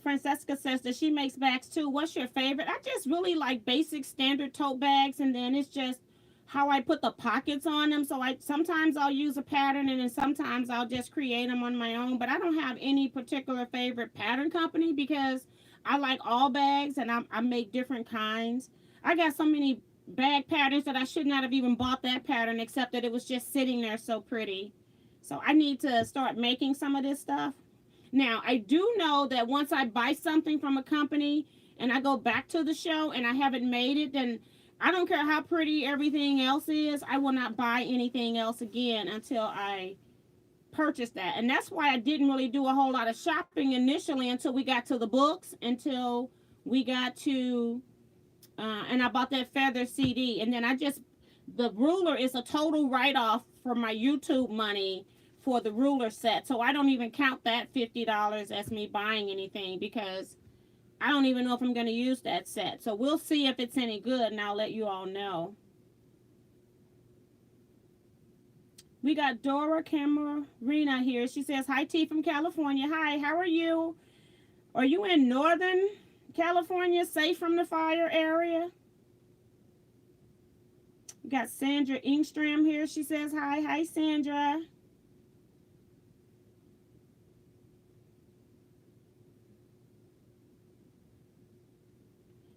Francesca says that she makes bags too. What's your favorite? I just really like basic standard tote bags, and then it's just how I put the pockets on them. So sometimes I'll use a pattern, and then sometimes I'll just create them on my own. But I don't have any particular favorite pattern company because I like all bags, and I make different kinds. I got so many bag patterns that I should not have even bought that pattern, except that it was just sitting there so pretty. So I need to start making some of this stuff. Now, I do know that once I buy something from a company and I go back to the show and I haven't made it, then I don't care how pretty everything else is, I will not buy anything else again until I purchase that. And that's why I didn't really do a whole lot of shopping initially until we got to the books, until we got to, and I bought that feather CD. And then the ruler is a total write-off for my YouTube money for the ruler set. So I don't even count that $50 as me buying anything, because I don't even know if I'm going to use that set. So we'll see if it's any good, and I'll let you all know. We got Dora Camarina here. She says, hi, T from California. Hi, how are you? Are you in Northern California, safe from the fire area? We got Sandra Ingstram here. She says, hi. Hi, Sandra.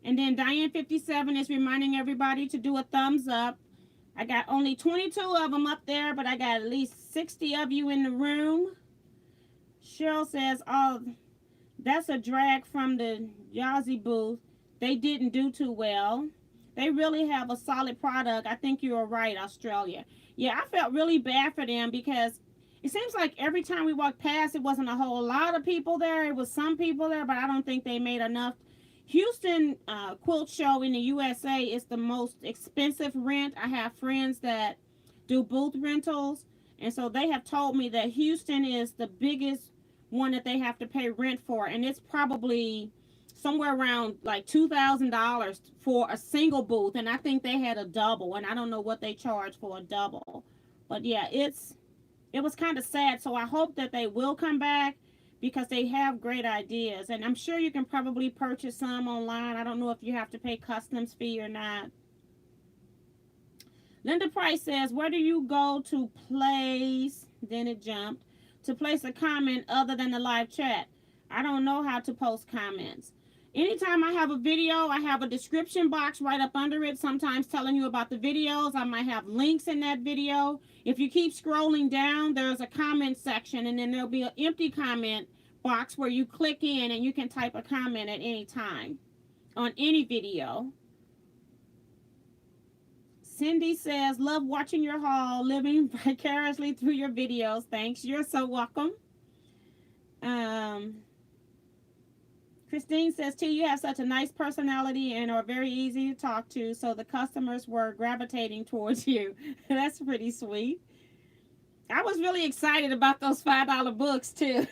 And then Diane57 is reminding everybody to do a thumbs up. I got only 22 of them up there, but I got at least 60 of you in the room. Cheryl says, oh, that's a drag from the Yazzie booth. They didn't do too well. They really have a solid product. I think you are right, Australia. Yeah, I felt really bad for them, because it seems like every time we walked past, it wasn't a whole lot of people there. It was some people there, but I don't think they made enough. Houston Quilt Show in the USA is the most expensive rent. I have friends that do booth rentals, and so they have told me that Houston is the biggest one that they have to pay rent for, and it's probably somewhere around like $2,000 for a single booth, and I think they had a double, and I don't know what they charge for a double. But yeah, it was kind of sad. So I hope that they will come back, because they have great ideas, and I'm sure you can probably purchase some online. I don't know if you have to pay customs fee or not. Linda Price says, where do you go to place, then it jumped, to place a comment other than the live chat? I don't know how to post comments. Anytime I have a video, I have a description box right up under it, sometimes telling you about the videos. I might have links in that video. If you keep scrolling down, there's a comment section, and then there'll be an empty comment box where you click in and you can type a comment at any time on any video. Cindy says, love watching your haul, living vicariously through your videos. Thanks. You're so welcome. Christine says, T, you have such a nice personality and are very easy to talk to, so the customers were gravitating towards you. That's pretty sweet. I was really excited about those $5 books, too.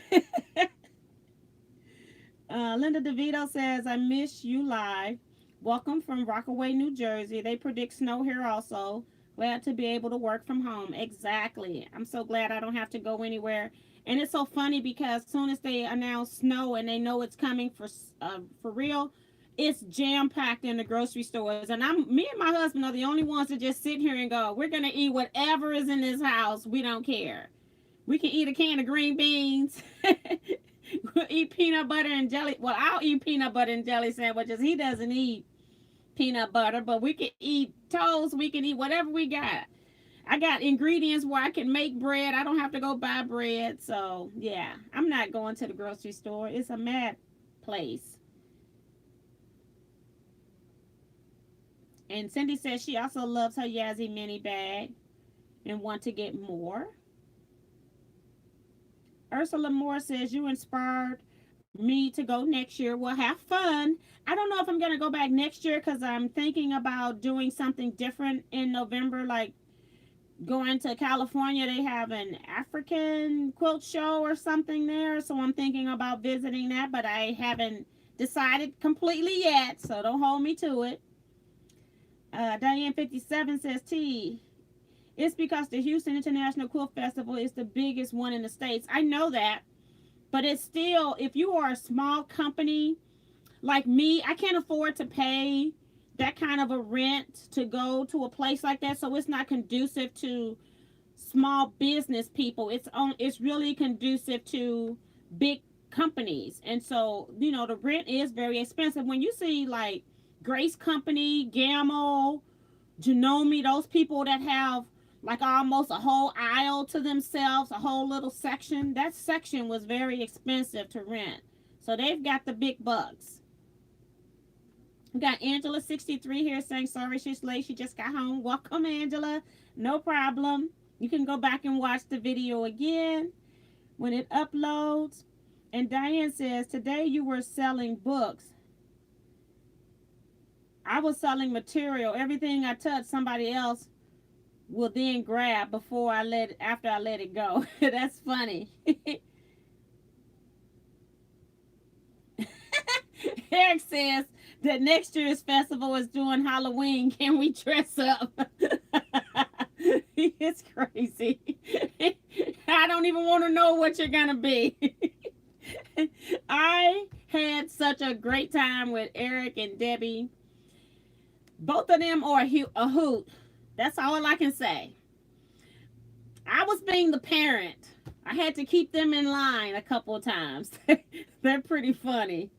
Linda DeVito says, I miss you live. Welcome from Rockaway, New Jersey. They predict snow here also. Glad to be able to work from home. Exactly. I'm so glad I don't have to go anywhere. And it's so funny, because as soon as they announce snow and they know it's coming for real, it's jam-packed in the grocery stores. And me and my husband are the only ones that just sit here and go, we're going to eat whatever is in this house. We don't care. We can eat a can of green beans. We'll eat peanut butter and jelly. Well, I'll eat peanut butter and jelly sandwiches. He doesn't eat peanut butter, but we can eat toast. We can eat whatever we got. I got ingredients where I can make bread. I don't have to go buy bread. So, yeah, I'm not going to the grocery store. It's a mad place. And Cindy says she also loves her Yazzie mini bag and want to get more. Ursula Moore says, you inspired me to go next year. Well, have fun. I don't know if I'm going to go back next year, because I'm thinking about doing something different in November, like going to California. They have an African quilt show or something there, so I'm thinking about visiting that, but I haven't decided completely yet, so don't hold me to it. Diane57 says, T, it's because the Houston International Quilt Festival is the biggest one in the States. I know that, but it's still, if you are a small company like me, I can't afford to pay that kind of a rent to go to a place like that. So it's not conducive to small business people. It's really conducive to big companies. And so, you know, the rent is very expensive. When you see like Grace Company, Gamma, Janome, those people that have like almost a whole aisle to themselves, a whole little section, that section was very expensive to rent. So they've got the big bucks. We got Angela63 here saying, sorry she's late, she just got home. Welcome, Angela. No problem. You can go back and watch the video again when it uploads. And Diane says, today you were selling books. I was selling material. Everything I touched, somebody else will then grab before after I let it go. That's funny. Eric says that next year's festival is doing Halloween. Can we dress up? It's crazy. I don't even want to know what you're gonna be. I had such a great time with Eric and Debbie. Both of them are a hoot. That's all I can say. I was being the parent. I had to keep them in line a couple of times. They're pretty funny.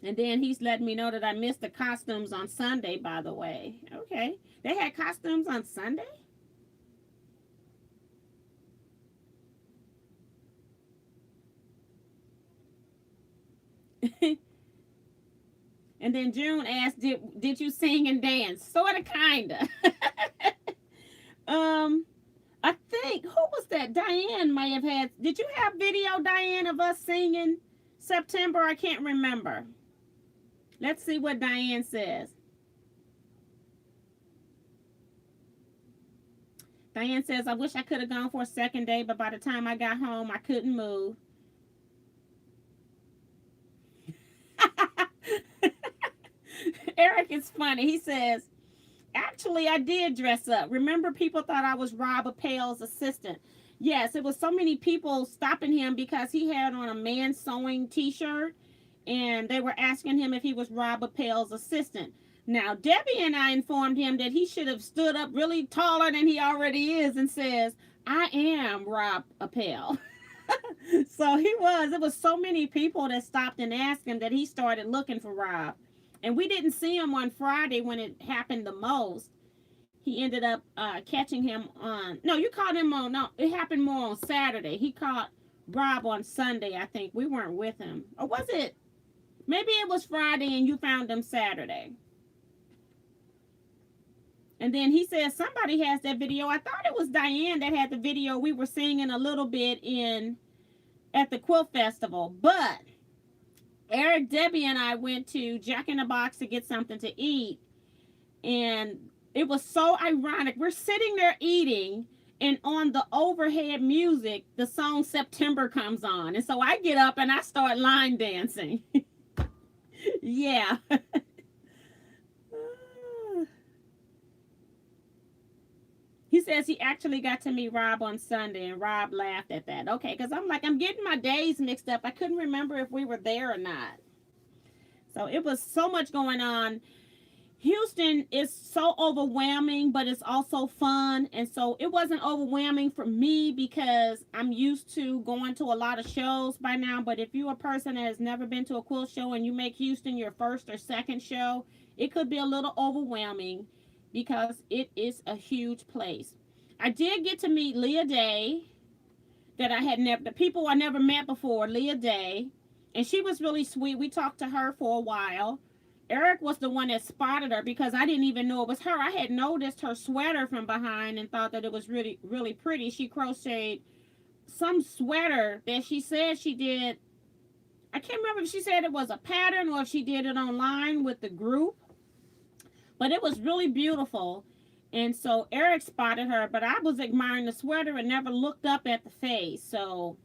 And then he's letting me know that I missed the costumes on Sunday, by the way. Okay. They had costumes on Sunday? And then June asked, did you sing and dance? Sorta, kinda. I think, who was that? Diane might have had. Did you have video, Diane, of us singing September? I can't remember. Let's see what Diane says. Diane says, I wish I could have gone for a second day, but by the time I got home, I couldn't move. Eric is funny. He says, actually, I did dress up. Remember, people thought I was Rob Appel's assistant. Yes, it was so many people stopping him because he had on a man sewing t-shirt, and they were asking him if he was Rob Appel's assistant. Now, Debbie and I informed him that he should have stood up really taller than he already is and says, I am Rob Appel. So he was. It was so many people that stopped and asked him that he started looking for Rob. And we didn't see him on Friday when it happened the most. He ended up catching him on... No, you caught him on... No, it happened more on Saturday. He caught Rob on Sunday, I think. We weren't with him. Or was it... Maybe it was Friday and you found him Saturday. And then he says somebody has that video. I thought it was Diane that had the video. We were singing a little bit at the Quilt Festival. But Eric, Debbie, and I went to Jack in the Box to get something to eat. And it was so ironic. We're sitting there eating, and on the overhead music, the song September comes on. And so I get up and I start line dancing. Yeah. He says he actually got to meet Rob on Sunday, and Rob laughed at that. Okay, because I'm getting my days mixed up. I couldn't remember if we were there or not. So it was so much going on. Houston is so overwhelming, but it's also fun. And so it wasn't overwhelming for me because I'm used to going to a lot of shows by now. But if you're a person that has never been to a quilt show and you make Houston your first or second show, it could be a little overwhelming because it is a huge place. I did get to meet Leah Day, the people I never met before, Leah Day. And she was really sweet. We talked to her for a while. Eric was the one that spotted her because I didn't even know it was her. I had noticed her sweater from behind and thought that it was really, really pretty. She crocheted some sweater that she said she did. I can't remember if she said it was a pattern or if she did it online with the group. But it was really beautiful. And so Eric spotted her, but I was admiring the sweater and never looked up at the face. So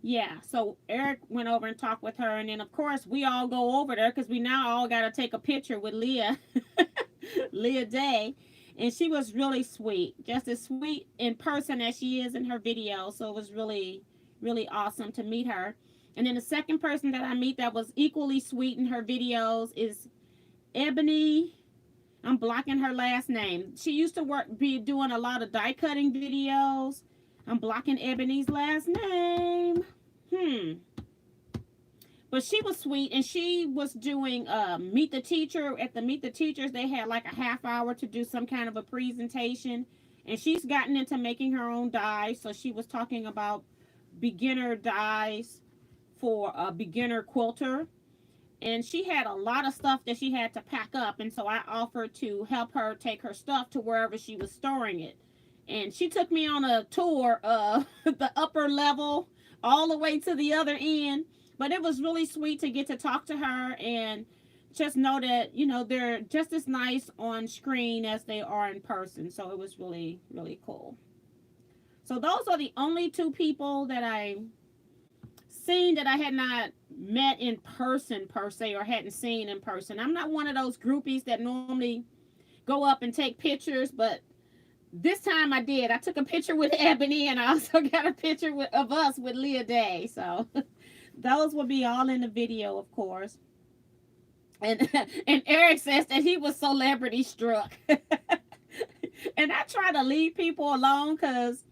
yeah, so Eric went over and talked with her, and then of course we all go over there because we now all got to take a picture with Leah, Leah Day, and she was really sweet, just as sweet in person as she is in her video. So it was really, really awesome to meet her. And then the second person that I meet that was equally sweet in her videos is Ebony. I'm blocking her last name. She used to be doing a lot of die cutting videos. I'm blocking Ebony's last name. But she was sweet, and she was doing Meet the Teacher. At the Meet the Teachers, they had like a half hour to do some kind of a presentation. And she's gotten into making her own dies. So she was talking about beginner dies for a beginner quilter. And she had a lot of stuff that she had to pack up. And so I offered to help her take her stuff to wherever she was storing it. And she took me on a tour of the upper level all the way to the other end. But it was really sweet to get to talk to her and just know that, you know, they're just as nice on screen as they are in person. So it was really, really cool. So those are the only two people that I seen that I had not met in person per se, or hadn't seen in person. I'm not one of those groupies that normally go up and take pictures, but this time I did. I took a picture with Ebony, and I also got a picture of us with Leah Day. So those will be all in the video, of course. And and Eric says that he was celebrity struck. And I try to leave people alone, because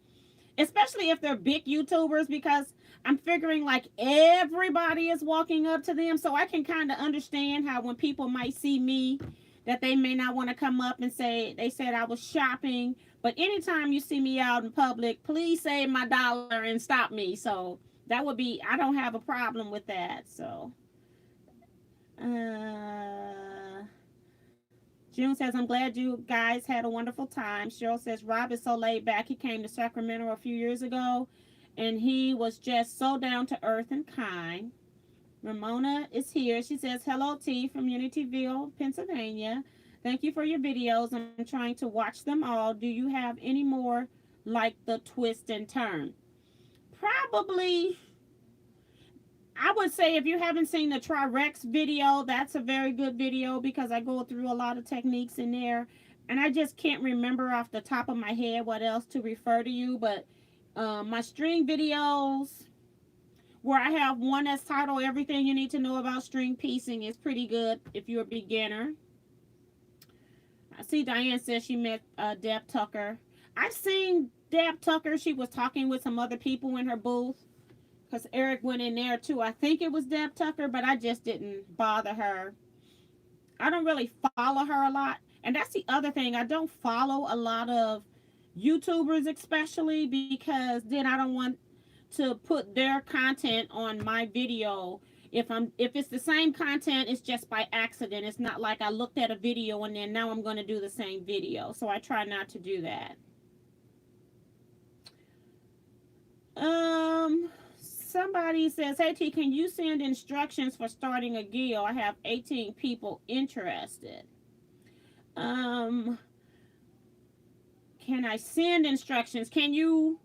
especially if they're big YouTubers, because I'm figuring like everybody is walking up to them, so I can kind of understand how when people might see me, that they may not want to come up and say they said I was shopping. But anytime you see me out in public, please save my dollar and stop me. So that would be, I don't have a problem with that. So uh June says, I'm glad you guys had a wonderful time. Cheryl says, Rob is so laid back. He came to Sacramento a few years ago, and he was just so down to earth and kind. Ramona is here. She says, hello, T from Unityville, Pennsylvania. Thank you for your videos. I'm trying to watch them all. Do you have any more like the twist and turn? Probably. I would say if you haven't seen the Tri-Rex video, that's a very good video, because I go through a lot of techniques in there. And I just can't remember off the top of my head what else to refer to you. But my string videos, where I have one that's titled Everything You Need to Know About String Piecing, is pretty good if you're a beginner. I see Diane says she met Deb Tucker. I've seen Deb Tucker. She was talking with some other people in her booth, because Eric went in there too. I think it was Deb Tucker, but I just didn't bother her. I don't really follow her a lot. And that's the other thing. I don't follow a lot of YouTubers, especially because then I don't want to put their content on my video. If it's the same content, it's just by accident. It's not like I looked at a video and then now I'm going to do the same video. So I try not to do that. Somebody says, hey T, can you send instructions for starting a guild? I have 18 people interested. Can I send instructions? Can you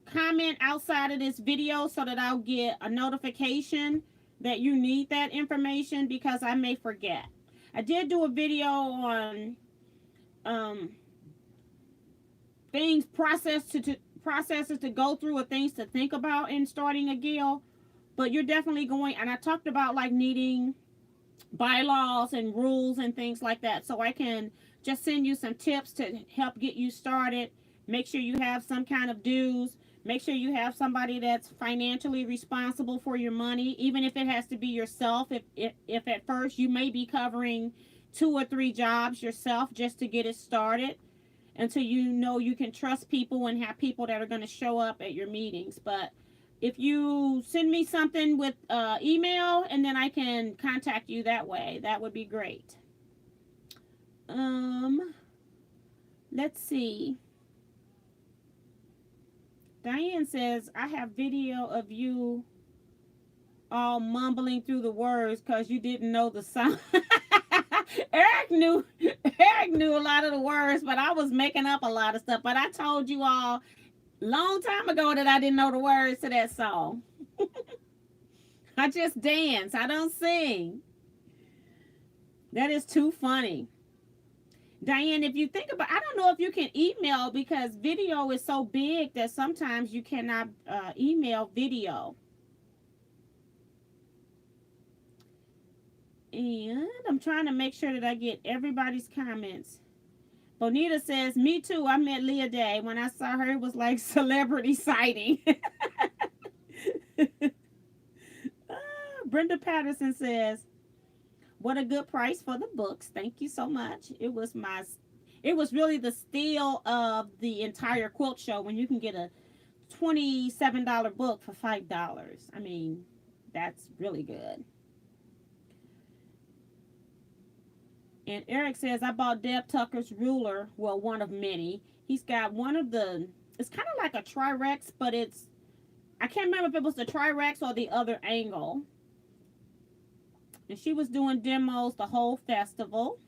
comment outside of this video so that I'll get a notification that you need that information, because I may forget. I did do a video on things, processes to go through, or things to think about in starting a guild. But you're definitely going, and I talked about like needing bylaws and rules and things like that, so I can just send you some tips to help get you started. Make sure you have some kind of dues. Make sure you have somebody that's financially responsible for your money, even if it has to be yourself. If at first you may be covering 2 or 3 jobs yourself just to get it started, until you know you can trust people and have people that are going to show up at your meetings. But if you send me something with email, and then I can contact you that way, that would be great. Let's see. Diane says, I have video of you all mumbling through the words because you didn't know the sound. Eric knew a lot of the words, but I was making up a lot of stuff. But I told you all long time ago that I didn't know the words to that song. I just dance. I don't sing. That is too funny. Diane, if you think about, I don't know if you can email, because video is so big that sometimes you cannot email video. And I'm trying to make sure that I get everybody's comments. Bonita says, me too. I met Leah Day. When I saw her, it was like celebrity sighting. Brenda Patterson says, what a good price for the books. Thank you so much. It was really the steal of the entire quilt show, when you can get a $27 book for $5. I mean, that's really good. And Eric says, I bought Deb Tucker's ruler. Well, one of many. He's got one of the, it's kind of like a Tri-Rex, but it's, I can't remember if it was the Tri-Rex or the other angle. And she was doing demos the whole festival.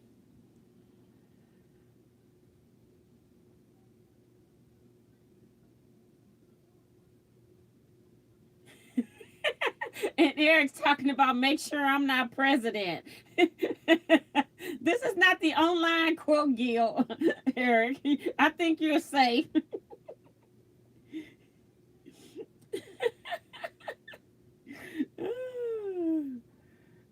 And Eric's talking about make sure I'm not president. This is not the online quilt guild, Eric. I think you're safe.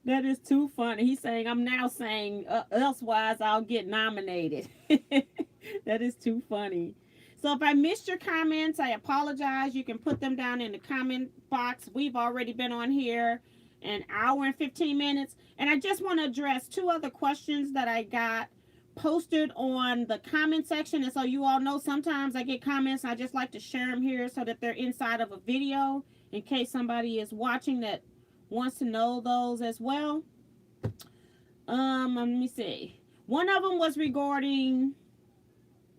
That is too funny. He's saying, I'm now saying, elsewise I'll get nominated. That is too funny. So if I missed your comments, I apologize. You can put them down in the comment box. We've already been on here an hour and 15 minutes. And I just want to address two other questions that I got posted on the comment section. And so you all know sometimes I get comments. I just like to share them here so that they're inside of a video in case somebody is watching that wants to know those as well. Let me see. One of them was regarding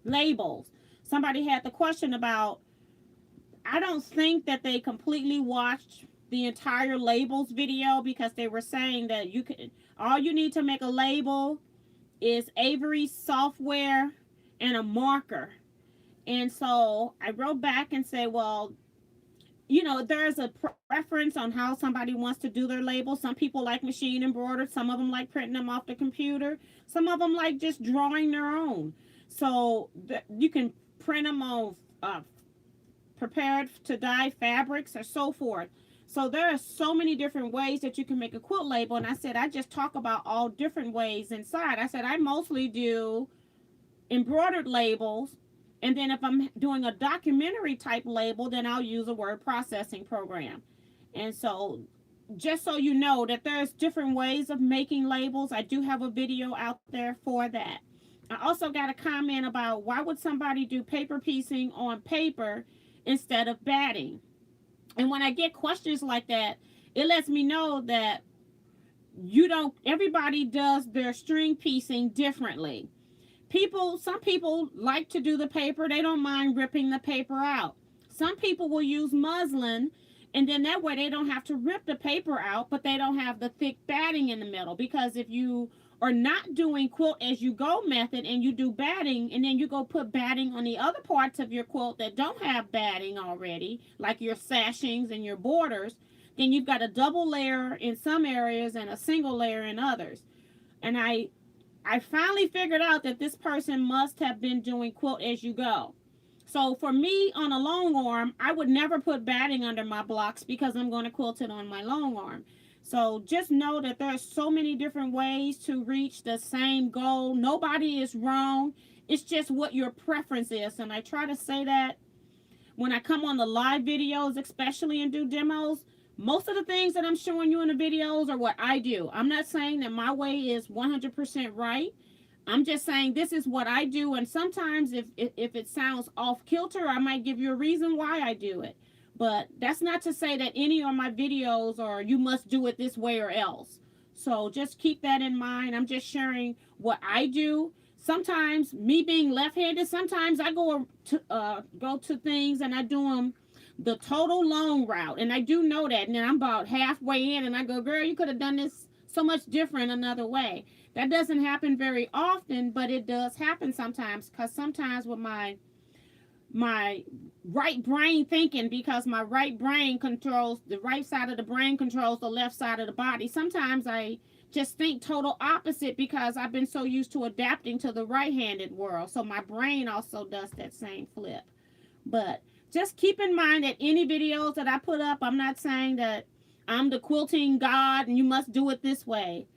labels. Somebody had the question about, I don't think that they completely watched the entire labels video because they were saying that you can, all you need to make a label is Avery software and a marker. And so I wrote back and said, well, you know, there's a preference on how somebody wants to do their labels. Some people like machine embroidered. Some of them like printing them off the computer. Some of them like just drawing their own. So you can print them on prepared to dye fabrics or so forth. So there are so many different ways that you can make a quilt label. And I said, I just talk about all different ways inside. I said, I mostly do embroidered labels. And then if I'm doing a documentary type label, then I'll use a word processing program. And so just so you know that there's different ways of making labels, I do have a video out there for that. I also got a comment about why would somebody do paper piecing on paper instead of batting? And when I get questions like that, it lets me know that everybody does their string piecing differently. Some people like to do the paper. They don't mind ripping the paper out. Some people will use muslin, and then that way they don't have to rip the paper out, but they don't have the thick batting in the middle. Because if you are not doing quilt as you go method and you do batting, and then you go put batting on the other parts of your quilt that don't have batting already, like your sashings and your borders, then you've got a double layer in some areas and a single layer in others. And I finally figured out that this person must have been doing quilt as you go. So for me on a long arm, I would never put batting under my blocks because I'm going to quilt it on my long arm. So just know that there's so many different ways to reach the same goal. Nobody is wrong. It's just what your preference is. And I try to say that when I come on the live videos, especially and do demos. Most of the things that I'm showing you in the videos are what I do. I'm not saying that my way is 100% right. I'm just saying this is what I do. And sometimes if it sounds off kilter, I might give you a reason why I do it. But that's not to say that any of my videos are you must do it this way or else. So just keep that in mind. I'm just sharing what I do. Sometimes me being left-handed, sometimes I go to things and I do them the total long route. And I do know that. And then I'm about halfway in and I go, girl, you could have done this so much different another way. That doesn't happen very often, but it does happen sometimes. Because sometimes with my right brain thinking, because my right brain controls the right side of the brain, controls the left side of the body. Sometimes I just think total opposite because I've been so used to adapting to the right-handed world. So my brain also does that same flip. But just keep in mind that any videos that I put up, I'm not saying that I'm the quilting god and you must do it this way.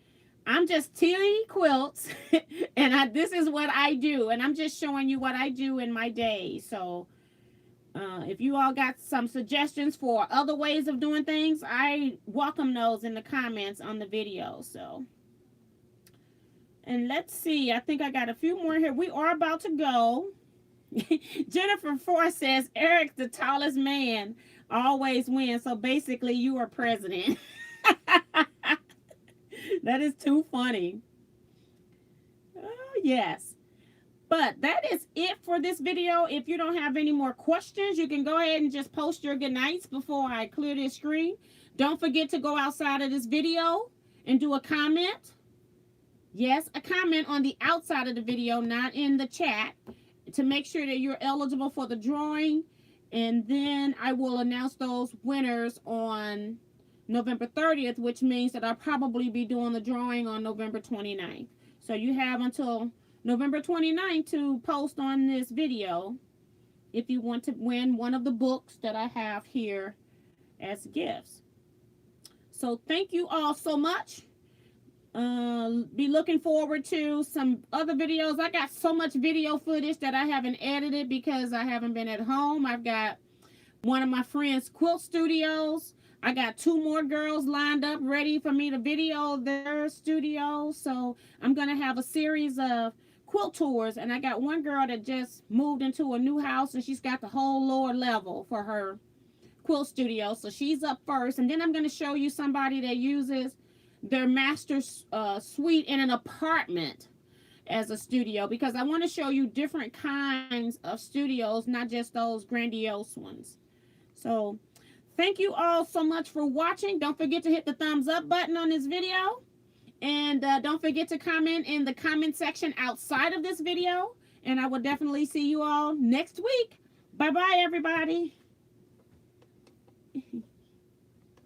I'm just Teaquilts and this is what I do. And I'm just showing you what I do in my day. So if you all got some suggestions for other ways of doing things, I welcome those in the comments on the video. So, and let's see. I think I got a few more here. We are about to go. Jennifer Force says, Eric, the tallest man, always wins. So basically, you are president. That is too funny. Oh, yes. But that is it for this video. If you don't have any more questions, you can go ahead and just post your good nights before I clear this screen. Don't forget to go outside of this video and do a comment. Yes, a comment on the outside of the video, not in the chat, to make sure that you're eligible for the drawing. And then I will announce those winners on November 30th, which means that I'll probably be doing the drawing on November 29th. So you have until November 29th to post on this video if you want to win one of the books that I have here as gifts. So thank you all so much. Be looking forward to some other videos. I got so much video footage that I haven't edited because I haven't been at home. I've got one of my friends' quilt studios. I got 2 more girls lined up ready for me to video their studio. So I'm going to have a series of quilt tours. And I got one girl that just moved into a new house and she's got the whole lower level for her quilt studio. So she's up first. And then I'm going to show you somebody that uses their master suite in an apartment as a studio, because I want to show you different kinds of studios, not just those grandiose ones. So thank you all so much for watching. Don't forget to hit the thumbs up button on this video, and don't forget to comment in the comment section outside of this video, and I will definitely see you all next week. Bye bye, everybody.